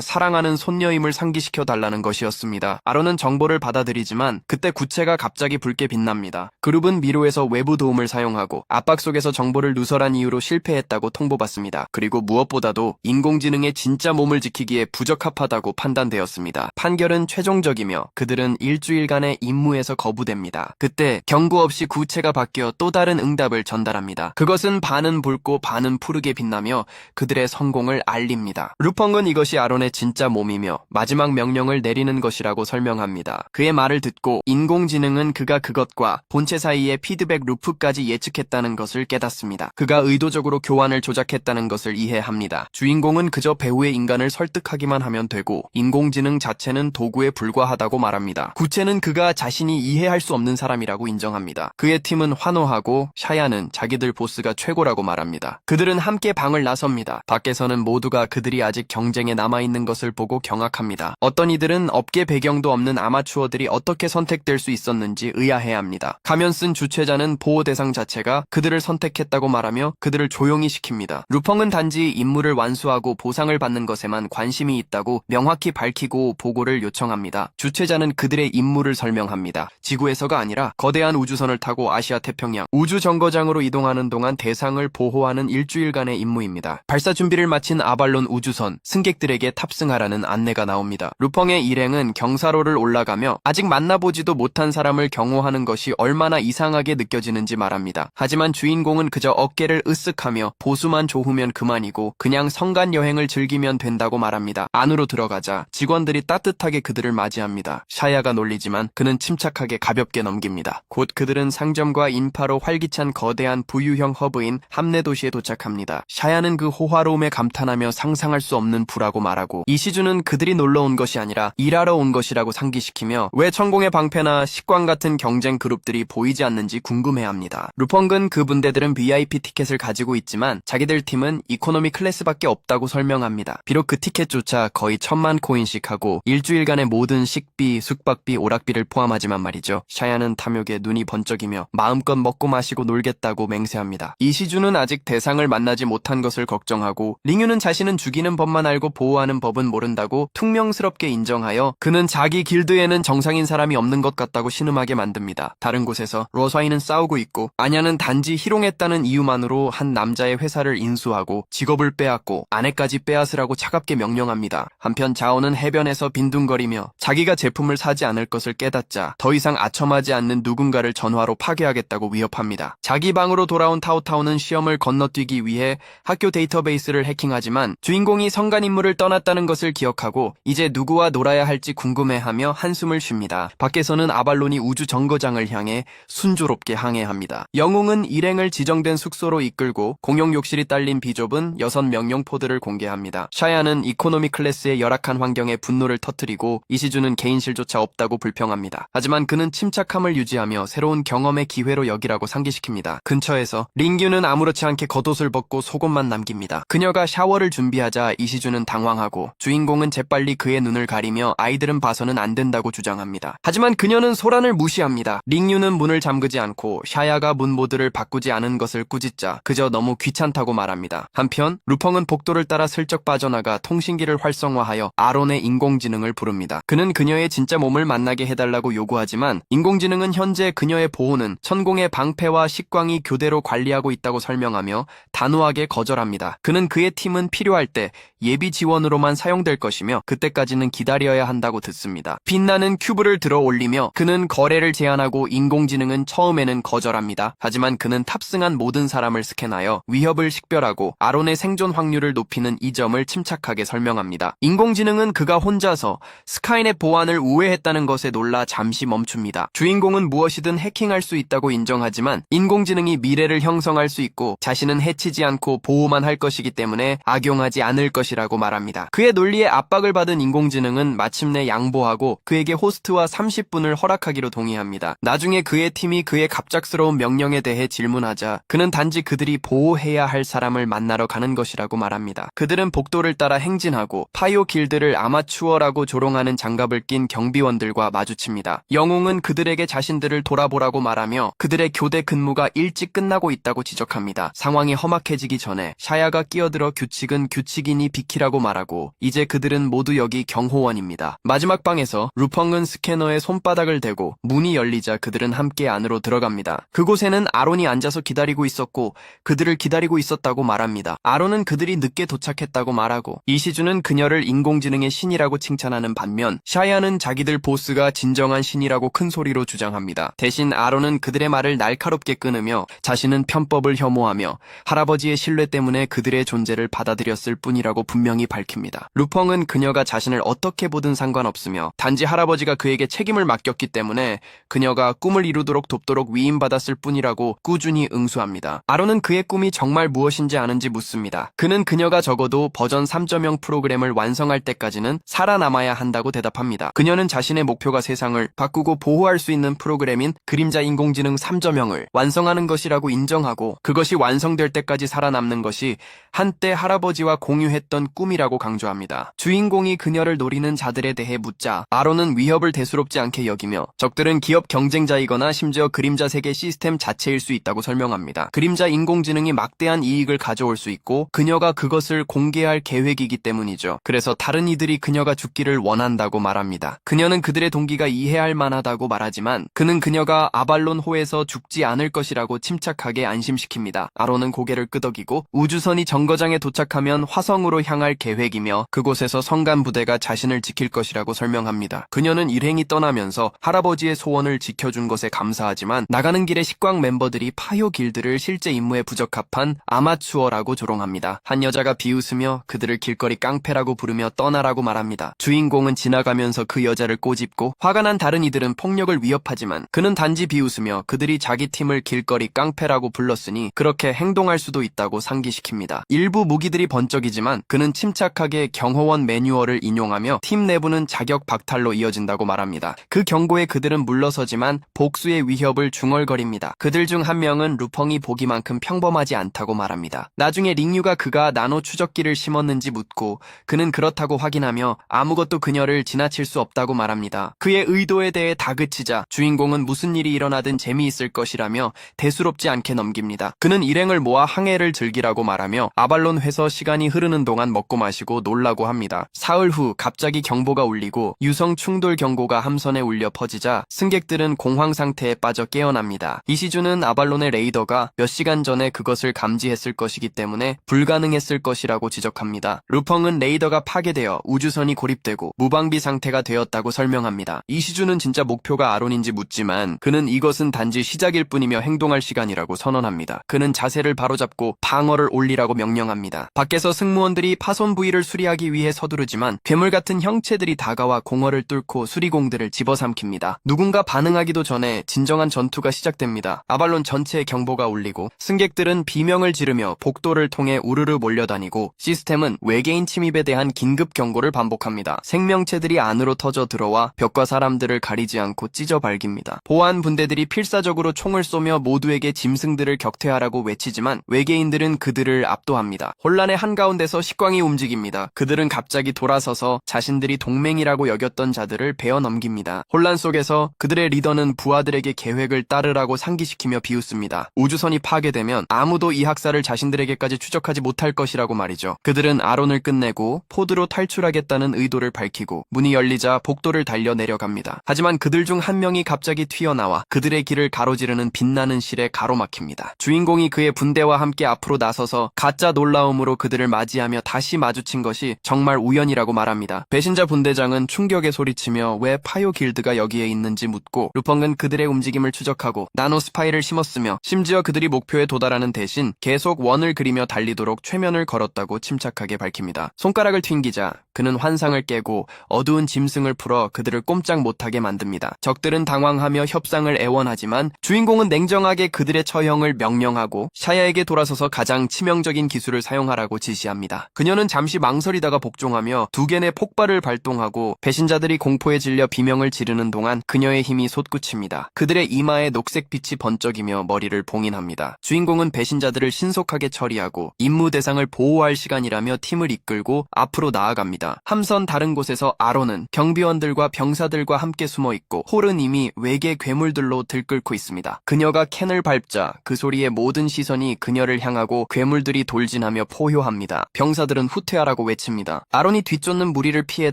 사랑하는 손녀임을 상기시켜 달라는 것이었습니다. 아론은 정보를 받아들이지만 그때 구체가 갑자기 붉게 빛납니다. 그룹은 미로에서 외부 도움을 사용하고 압박 속에서 정보를 누설한 이유로 실패했다고 통보받습니다. 그리고 무엇보다도 인공지능의 진짜 몸을 지키기에 부적합하다고 판단되었습니다. 판결은 최종적이며 그들은 일주일간의 임무에서 거부됩니다. 그때 경고 없이 구체가 바뀌어 또 다른 응답을 전달합니다. 그것은 반은 붉고 반은 푸르게 빛나며 그들의 성공을 알립니다. 루펑은 이것이 아론의 진짜 몸이며 마지막 명령을 내리는 것이라고 설명합니다. 그의 말을 듣고 인공지능은 그가 그것과 본체 사이의 피드백 루프까지 예측했다는 것을 깨닫습니다. 그가 의도적으로 교환을 조작했다는 것을 이해합니다. 주인공은 그저 배우의 인간을 설득하기만 하면 되고 인공지능 자체는 도구에 불과하다고 말합니다. 구체는 그가 자신이 이해할 수 없는 사람이라고 인정합니다. 그의 팀은 환호하고 샤야는 자기들 보스가 최고라고 말합니다. 그들은 함께 방을 나섭니다. 밖에서는 모두가 그들이 아직 경쟁에 남아있는 것을 보고 경악합니다. 어떤 이들은 업계 배경도 없는 아마추어들이 어떻게 선택될 수 있었는지 의아해합니다. 가면 쓴 주최자는 보호 대상 자체가 그들을 선택했다고 말하며 그들을 조용히 시킵니다. 루펑은 단지 임무를 완수하고 보상을 받는 것에만 관심이 있다고 명확히 밝히고 보고를 요청합니다. 주최자는 그들의 임무를 설명합니다. 지구에서가 아니라 거대한 우주선을 타고 아시아 태평양 우주 정거장으로 이동하는 동안 대상을 보호하는 일주일간의 임무입니다. 발사 준비를 마친 아발론 우주선 승객들에게 탑승하라는 안내가 나옵니다. 루펑의 일행은 경사로를 올라가며 아직 만나보지도 못한 사람을 경호하는 것이 얼마나 이상하게 느껴지는지 말합니다. 하지만 주인공은 그저 어깨를 으쓱하며 보수만 좋으면 그만이고 그냥 성간 여행을 즐기면 된다고 말합니다. 안으로 들어가자 직원들이 따뜻하게 그들을 맞이합니다. 샤야가 놀리지만 그는 침착하게 가볍게 넘깁니다. 곧 그들은 상점과 인파로 활기찬 거대한 부유형 허브인 함내 도시에 도착합니다. 샤야는 그 호화로움에 감탄하며 상상할 수 없는 부라고 말하고 이시주는 그들이 놀러 온 것이 아니라 일하러 온 것이라고 상기시키며 왜 천공의 방패나 식광 같은 경쟁 그룹들이 보이지 않는지 궁금해합니다. 루펑은 그 분대들은 VIP 티켓을 가지고 있지만 자기들 팀은 이코노미 클래스밖에 없다고 설명합니다. 비록 그 티켓조차 거의 1000만 코인씩 하고 일주일간의 모든 식비, 숙박비, 오락비를 포함하지만 말이죠. 샤야는 탐욕에 눈이 번쩍이며 마음껏 먹고 마시고 놀겠다고 맹세합니다. 이시주는 아직 대상을 만나지 못한 것을 걱정하고 링유는 자신은 죽이는 법만 알고 보호하는 법은 모른다고 퉁명스럽게 인정하여 그는 자기 길드에는 정상인 사람이 없는 것 같다고 신음하게 만듭니다. 다른 곳에서 로사이는 싸우고 있고 아냐는 단지 희롱했다는 이유만으로 한 남자의 회사를 인수하고 직업을 빼앗고 아내까지 빼앗으라고 차갑게 명령합니다. 한편 자오는 해변에서 빈둥거리며 자기가 제품을 사지 않을 것을 깨닫자 더 이상 아첨하지 않는 누군가를 전화로 파괴하겠다고 위협합니다. 자기 방으로 돌아온 타오타오는 시험을 건너뛰기 위해 학교 데이터베이스를 해킹하지만 주인공이 성간 임무를 떠났다는 것을 기억하고 이제 누구와 놀아야 할지 궁금해하며 한숨을 쉽니다. 밖에서는 아발론이 우주 정거장을 향해 순조롭게 항해합니다. 영웅은 일행을 지정된 숙소로 이끌고 공용 욕실이 딸린 비좁은 6명용 포드를 공개합니다. 샤야는 이코노미 클래스의 열악한 환경에 분노를 터뜨리고 이시주는 개인실조차 없다고 불평합니다. 하지만 그는 침착함을 유지하며 새로운 경험의 기회로 여기라고 상기시킵니다. 근처에서 링규는 아무렇지 않게 겉옷을 벗고 속옷만 남깁니다. 그녀가 샤워를 준비하자 이시주는 당황하고 주인공은 재빨리 그의 눈을 가리며 아이들은 봐서는 안 된다고 주장합니다. 하지만 그녀는 소란을 무시합니다. 링유는 문을 잠그지 않고 샤야가 문 모드를 바꾸지 않은 것을 꾸짖자 그저 너무 귀찮다고 말합니다. 한편 루펑은 복도를 따라 슬쩍 빠져나가 통신 통신기를 활성화하여 아론의 인공지능을 부릅니다. 그는 그녀의 진짜 몸을 만나게 해달라고 요구하지만 인공지능은 현재 그녀의 보호는 천공의 방패와 식광이 교대로 관리하고 있다고 설명하며 단호하게 거절합니다. 그는 그의 팀은 필요할 때 예비 지원으로만 사용될 것이며 그때까지는 기다려야 한다고 듣습니다. 빛나는 큐브를 들어 올리며 그는 거래를 제안하고 인공지능은 처음에는 거절합니다. 하지만 그는 탑승한 모든 사람을 스캔하여 위협을 식별하고 아론의 생존 확률을 높이는 이 점을 침착하게 설명합니다. 인공지능은 그가 혼자서 스카이넷 보안을 우회했다는 것에 놀라 잠시 멈춥니다. 주인공은 무엇이든 해킹할 수 있다고 인정하지만 인공지능이 미래를 형성할 수 있고 자신은 해치지 않고 보호만 할 것이기 때문에 악용하지 않을 것이라고 말합니다. 그의 논리에 압박을 받은 인공지능은 마침내 양보하고 그에게 호스트와 30분을 허락하기로 동의합니다. 나중에 그의 팀이 그의 갑작스러운 명령에 대해 질문하자 그는 단지 그들이 보호해야 할 사람을 만나러 가는 것이라고 말합니다. 그들은 복도를 따라 행진하고 파이오 길드를 아마추어라고 조롱하는 장갑을 낀 경비원들과 마주칩니다. 영웅은 그들에게 자신들을 돌아보라고 말하며 그들의 교대 근무가 일찍 끝나고 있다고 지적합니다. 상황이 험악해지기 전에 샤야가 끼어들어 규칙은 규칙이니 비키라고 말하고 이제 그들은 모두 여기 경호원입니다. 마지막 방에서 루펑은 스캐너에 손바닥을 대고 문이 열리자 그들은 함께 안으로 들어갑니다. 그곳에는 아론이 앉아서 기다리고 있었고 그들을 기다리고 있었다고 말합니다. 아론은 그들이 늦게 도착했다고 말하고 이시주는 그녀를 인공지능의 신이라고 칭찬하는 반면 샤야는 자기들 보스가 진정한 신이라고 큰 소리로 주장합니다. 대신 아론은 그들의 말을 날카롭게 끊으며 자신은 편법을 혐오하며 할아버지의 신뢰 때문에 그들의 존재를 받아들였을 뿐이라고 분명히 밝힙니다. 루펑은 그녀가 자신을 어떻게 보든 상관없으며 단지 할아버지가 그에게 책임을 맡겼기 때문에 그녀가 꿈을 이루도록 돕도록 위임받았을 뿐이라고 꾸준히 응수합니다. 아론은 그의 꿈이 정말 무엇인지 아는지 묻습니다. 그는 그녀가 적어도 버전 3.0 프로그램을 완성할 때까지는 살아남아야 한다고 대답합니다. 그녀는 자신의 목표가 세상을 바꾸고 보호할 수 있는 프로그램인 그림자 인공지능 3.0을 완성하는 것이라고 인정하고 그것이 완성될 때까지 살아남는 것이 한때 할아버지와 공유했던 꿈이라고 강조합니다. 주인공이 그녀를 노리는 자들에 대해 묻자 아론은 위협을 대수롭지 않게 여기며 적들은 기업 경쟁자이거나 심지어 그림자 세계 시스템 자체일 수 있다고 설명합니다. 그림자 인공지능이 막대한 이익을 가져올 수 있고 그녀가 그것을 공개할 계획이기 때문이죠. 그래서 다른 이들이 그녀가 죽기를 원한다고 말합니다. 그녀는 그들의 동기가 이해할 만하다고 말하지만 그는 그녀가 아발론 호에서 죽지 않을 것이라고 침착하게 안심시킵니다. 아론은 고개를 끄덕이고 우주선이 정거장에 도착하면 화성으로 향할 계획이며 그곳에서 성간 부대가 자신을 지킬 것이라고 설명합니다. 그녀는 일행이 떠나면서 할아버지의 소원을 지켜준 것에 감사하지만 나가는 길에 식광 멤버들이 파이오 길드를 실제 임무에 부적합한 아마추어라고 조롱합니다. 한 여자가 비웃으며 그들을 길거리 깡패라고 부르며 떠나라고 말합니다. 주인공은 지나가면서 그 여자를 꼬집고 화가 난 다른 이들은 폭력을 위협하지만 그는 단지 비웃으며 그들이 자기 팀을 길거리 깡패라고 불렀으니 그렇게 행동할 수도 있다고 상기시킵니다. 일부 무기들이 번쩍이지만 그는 침착하게 경호원 매뉴얼을 인용하며 팀 내부는 자격 박탈로 이어진다고 말합니다. 그 경고에 그들은 물러서지만 복수의 위협을 중얼거립니다. 그들 중 한 명은 루펑이 보기만큼 평범하지 않다고 말합니다. 나중에 링유가 그가 나노 추적기를 심었는지 묻고 그는 그렇다고 확인하며 아무것도 그녀를 지나칠 수 없다고 말합니다. 그의 의도에 대해 다그치자 주인공은 무슨 일이 일어나든 재미있을 것이라며 대수롭지 않게 넘깁니다. 그는 일행을 모아 항해를 즐기라고 말하며 아발론 회서 시간이 흐르는 동안 먹고 마시고 놀라고 합니다. 사흘 후 갑자기 경보가 울리고 유성 충돌 경고가 함선에 울려 퍼지자 승객들은 공황 상태에 빠져 깨어납니다. 이시주는 아발론의 레이더가 몇 시간 전에 그것을 감지했을 것이기 때문에 불가능했을 것이라고 지적합니다. 루펑은 레이더가 파괴되어 우주선이 고립되고 무방비 상태가 되었다고 설명합니다. 이시주는 진짜 목표가 아론인지 묻지만 그는 이것은 단지 시작일 뿐이며 행동할 시간이라고 선언합니다. 그는 자세를 바로잡고 방어를 올리라고 명령합니다. 밖에서 승무원들이 파손 부위를 수리하기 위해 서두르지만 괴물 같은 형체들이 다가와 공허를 뚫고 수리공들을 집어삼킵니다. 누군가 반응하기도 전에 진정한 전투가 시작됩니다. 아발론 전체에 경보가 울리고 승객들은 비명을 지르며 복도를 통해 우르르 몰려다니고 시스템은 외계인 침입에 대한 긴급 경고를 반복합니다. 생명체들이 안으로 터져 들어와 벽과 사람들을 가리지 않고 찢어 발깁니다. 보안 분대들이 필사적으로 총을 쏘며 모두에게 짐승들을 격퇴하라고 외치지만 외계인들은 그들을 압도합니다. 혼란의 한가운데서 식광이 움직입니다. 그들은 갑자기 돌아서서 자신들이 동맹이라고 여겼던 자들을 베어 넘깁니다. 혼란 속에서 그들의 리더는 부하들에게 계획을 따르라고 상기시키며 비웃습니다. 우주선이 파괴되면 아무도 이 학살을 자신들에게까지 추적하지 못할 것이라고 말이죠. 그들은 아론을 끝내고 포드로 탈출하겠다는 의도를 밝히고 문이 열리자 복도를 달려 내려갑니다. 하지만 그들 중 한 명이 갑자기 튀어나와 그들의 길을 가로지르는 빛나는 실에 가로막힙니다. 주인공이 그의 분대와 함께 앞으로 나서서 가짜 놀라움으로 그들을 맞이하며 다시 마주친 것이 정말 우연이라고 말합니다. 배신자 분대장은 충격에 소리치며 왜 파요 길드가 여기에 있는지 묻고 루펑은 그들의 움직임을 추적하고 나노 스파이를 심었으며 심지어 그들이 목표에 도달하는 대신 계속 원을 그리며 달리도록 최면을 걸었다고 침착하게 밝힙니다. 손가락을 튕기자 그는 환상을 깨고 어두운 짐승을 풀어 그들을 꼼짝 못하게 만듭니다. 적들은 당황하며 협상을 애원하지만 주인공은 냉정하게 그들의 처형을 명령하고 샤야에게 돌아서서 가장 치명적인 기술을 사용하라고 지시합니다. 그녀는 잠시 망설이다가 복종하며 두 개의 폭발을 발동하고 배신자들이 공포에 질려 비명을 지르는 동안 그녀의 힘이 솟구칩니다. 그들의 이마에 녹색빛이 번쩍이며 머리를 봉인합니다. 주인공은 배신자들을 신속하게 처리하고 임무 대상을 보호할 시간이라며 팀을 이끌고 앞으로 나아갑니다. 함선 다른 곳에서 아론은 경비원들과 병사들과 함께 숨어있고 홀은 이미 외계 괴물들로 들끓고 있습니다. 그녀가 캔을 밟자 그 소리에 모든 시선이 그녀를 향하고 괴물들이 돌진하며 포효합니다. 병사들은 후퇴하라고 외칩니다. 아론이 뒤쫓는 무리를 피해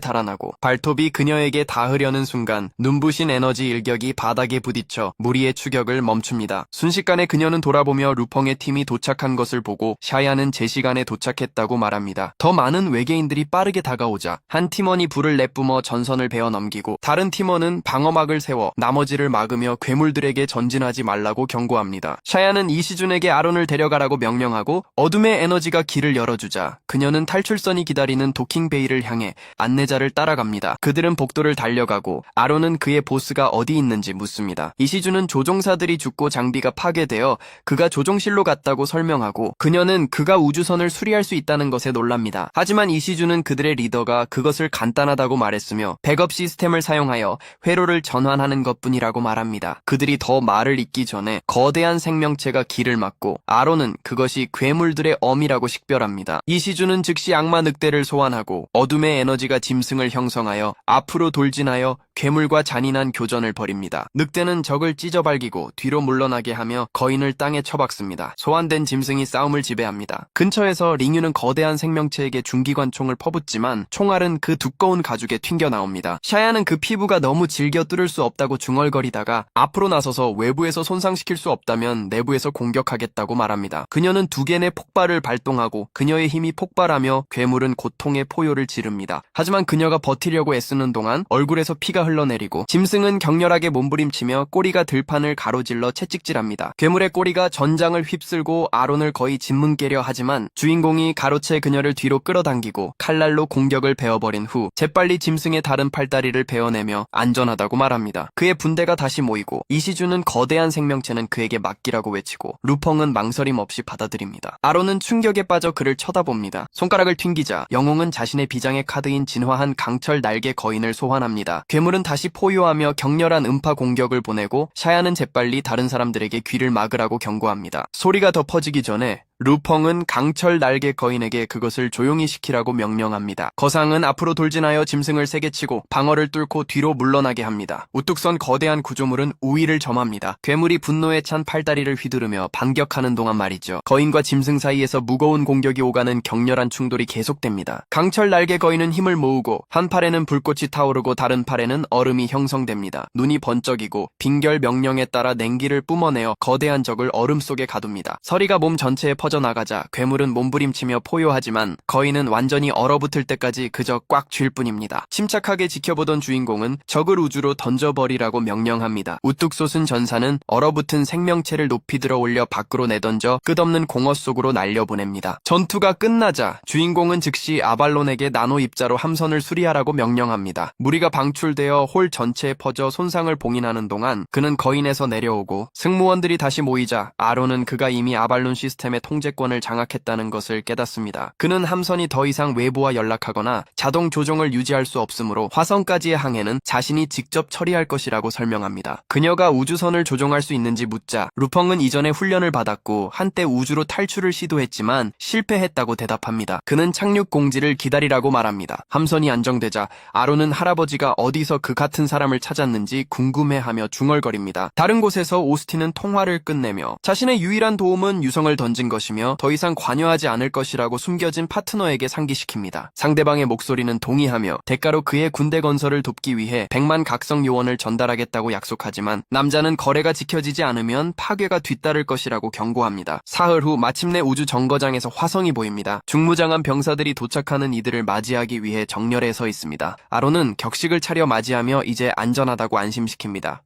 달아나고 발톱이 그녀에게 닿으려는 순간 눈부신 에너지 일격이 바닥에 부딪혀 무리의 추격을 멈춥니다. 순식간에 그녀는 돌아보며 루펑의 팀이 도착한 것을 보고 샤야는 제 시간에 도착했다고 말합니다. 더 많은 외계인들이 빠르게 다가오자 한 팀원이 불을 내뿜어 전선을 베어 넘기고 다른 팀원은 방어막을 세워 나머지를 막으며 괴물들에게 전진하지 말라고 경고합니다. 샤야는 이시준에게 아론을 데려가라고 명령하고 어둠의 에너지가 길을 열어주자 그녀는 탈출선이 기다리는 도킹베이를 향해 안내자를 따라갑니다. 그들은 복도를 달려가고 아론은 그의 보스가 어디 있는지 묻습니다. 이시준은 조종사들이 죽고 장비가 파괴되어 그가 조종실로 갔다고 설명하고 그녀는 그가 우주선을 수리할 수 있다는 것에 놀랍니다. 하지만 이시준은 그들의 리더가 그것을 간단하다고 말했으며 백업 시스템을 사용하여 회로를 전환하는 것뿐이라고 말합니다. 그들이 더 말을 잇기 전에 거대한 생명체가 길을 막고 아론은 그것이 괴물들의 엄이라고 식별합니다. 이시준은 즉시 악마 늑대를 소환하고 어둠의 에너지가 짐승을 형성하여 앞으로 돌진하여 괴물과 잔인한 교전을 벌입니다. 늑대는 적을 찢어발기고 뒤로 물러나게 하며 거인을 땅에 쳐박습니다. 소환된 짐승이 싸움을 지배합니다. 근처에서 링유는 거대한 생명체에게 중기관총을 퍼붓지만 총알은 그 두꺼운 가죽에 튕겨나옵니다. 샤야는 그 피부가 너무 질겨 뚫을 수 없다고 중얼거리다가 앞으로 나서서 외부에서 손상시킬 수 없다면 내부에서 공격하겠다고 말합니다. 그녀는 두 개의 폭발을 발동하고 그녀의 힘이 폭발하며 괴물은 고통의 포효를 지릅니다. 하지만 그녀가 버티려고 애쓰는 동안 얼굴에서 피가 흘러내리고 짐승은 격렬하게 몸부림치며 꼬리가 들판을 가로질러 채찍질합니다. 괴물의 꼬리가 전장을 휩쓸고 아론을 거의 짓뭉개려 하지만 주인공이 가로채 그녀를 뒤로 끌어당기고 칼날로 공격을 베어버린 후 재빨리 짐승의 다른 팔다리를 베어내며 안전하다고 말합니다. 그의 분대가 다시 모이고 이시준은 거대한 생명체는 그에게 맡기라고 외치고 루펑은 망설임 없이 받아들입니다. 아론은 충격에 빠져 그를 쳐다봅니다. 손가락을 튕기자 영웅은 자신의 비장의 카드인 진화한 강철 날개 거인을 소환합니다. 괴물은 다시 포효하며 격렬한 음파 공격을 보내고 샤야는 재빨리 다른 사람들에게 귀를 막으라고 경고합니다. 소리가 더 퍼지기 전에 루펑은 강철 날개 거인에게 그것을 조용히 시키라고 명령합니다. 거상은 앞으로 돌진하여 짐승을 세게 치고 방어를 뚫고 뒤로 물러나게 합니다. 우뚝 선 거대한 구조물은 우위를 점합니다. 괴물이 분노에 찬 팔다리를 휘두르며 반격하는 동안 말이죠. 거인과 짐승 사이에서 무거운 공격이 오가는 격렬한 충돌이 계속됩니다. 강철 날개 거인은 힘을 모으고 한 팔에는 불꽃이 타오르고 다른 팔에는 얼음이 형성됩니다. 눈이 번쩍이고 빙결 명령에 따라 냉기를 뿜어내어 거대한 적을 얼음 속에 가둡니다. 서리가 몸 전체에 퍼져나가자 괴물은 몸부림치며 포효하지만 거인은 완전히 얼어붙을 때까지 그저 꽉 쥘 뿐입니다. 침착하게 지켜보던 주인공은 적을 우주로 던져버리라고 명령합니다. 우뚝 솟은 전사는 얼어붙은 생명체를 높이 들어 올려 밖으로 내던져 끝없는 공허 속으로 날려보냅니다. 전투가 끝나자 주인공은 즉시 아발론에게 나노 입자로 함선을 수리하라고 명령합니다. 무리가 방출되어 홀 전체에 퍼져 손상을 봉인하는 동안 그는 거인에서 내려오고 승무원들이 다시 모이자 아론은 그가 이미 아발론 시스템의 통제권을 장악했다는 것을 깨닫습니다. 그는 함선이 더 이상 외부와 연락하거나 자동 조종을 유지할 수 없으므로 화성까지의 항해는 자신이 직접 처리할 것이라고 설명합니다. 그녀가 우주선을 조종할 수 있는지 묻자 루펑은 이전에 훈련을 받았고 한때 우주로 탈출을 시도했지만 실패했다고 대답합니다. 그는 착륙 공지를 기다리라고 말합니다. 함선이 안정되자 아론은 할아버지가 어디서 그 같은 사람을 찾았는지 궁금해하며 중얼거립니다. 다른 곳에서 오스틴은 통화를 끝내며 자신의 유일한 도움은 유성을 던진 것이고 것이며 더 이상 관여하지 않을 것이라고 숨겨진 파트너에게 상기시킵니다. 상대방의 목소리는 동의하며 대가로 그의 군대 건설을 돕기 위해 100만 각성 요원을 전달하겠다고 약속하지만 남자는 거래가 지켜지지 않으면 파괴가 뒤따를 것이라고 경고합니다. 사흘 후 마침내 우주 정거장에서 화성이 보입니다. 중무장한 병사들이 도착하는 이들을 맞이하기 위해 정렬해 서 있습니다. 아론은 격식을 차려 맞이하며 이제 안전하다고 안심시킵니다.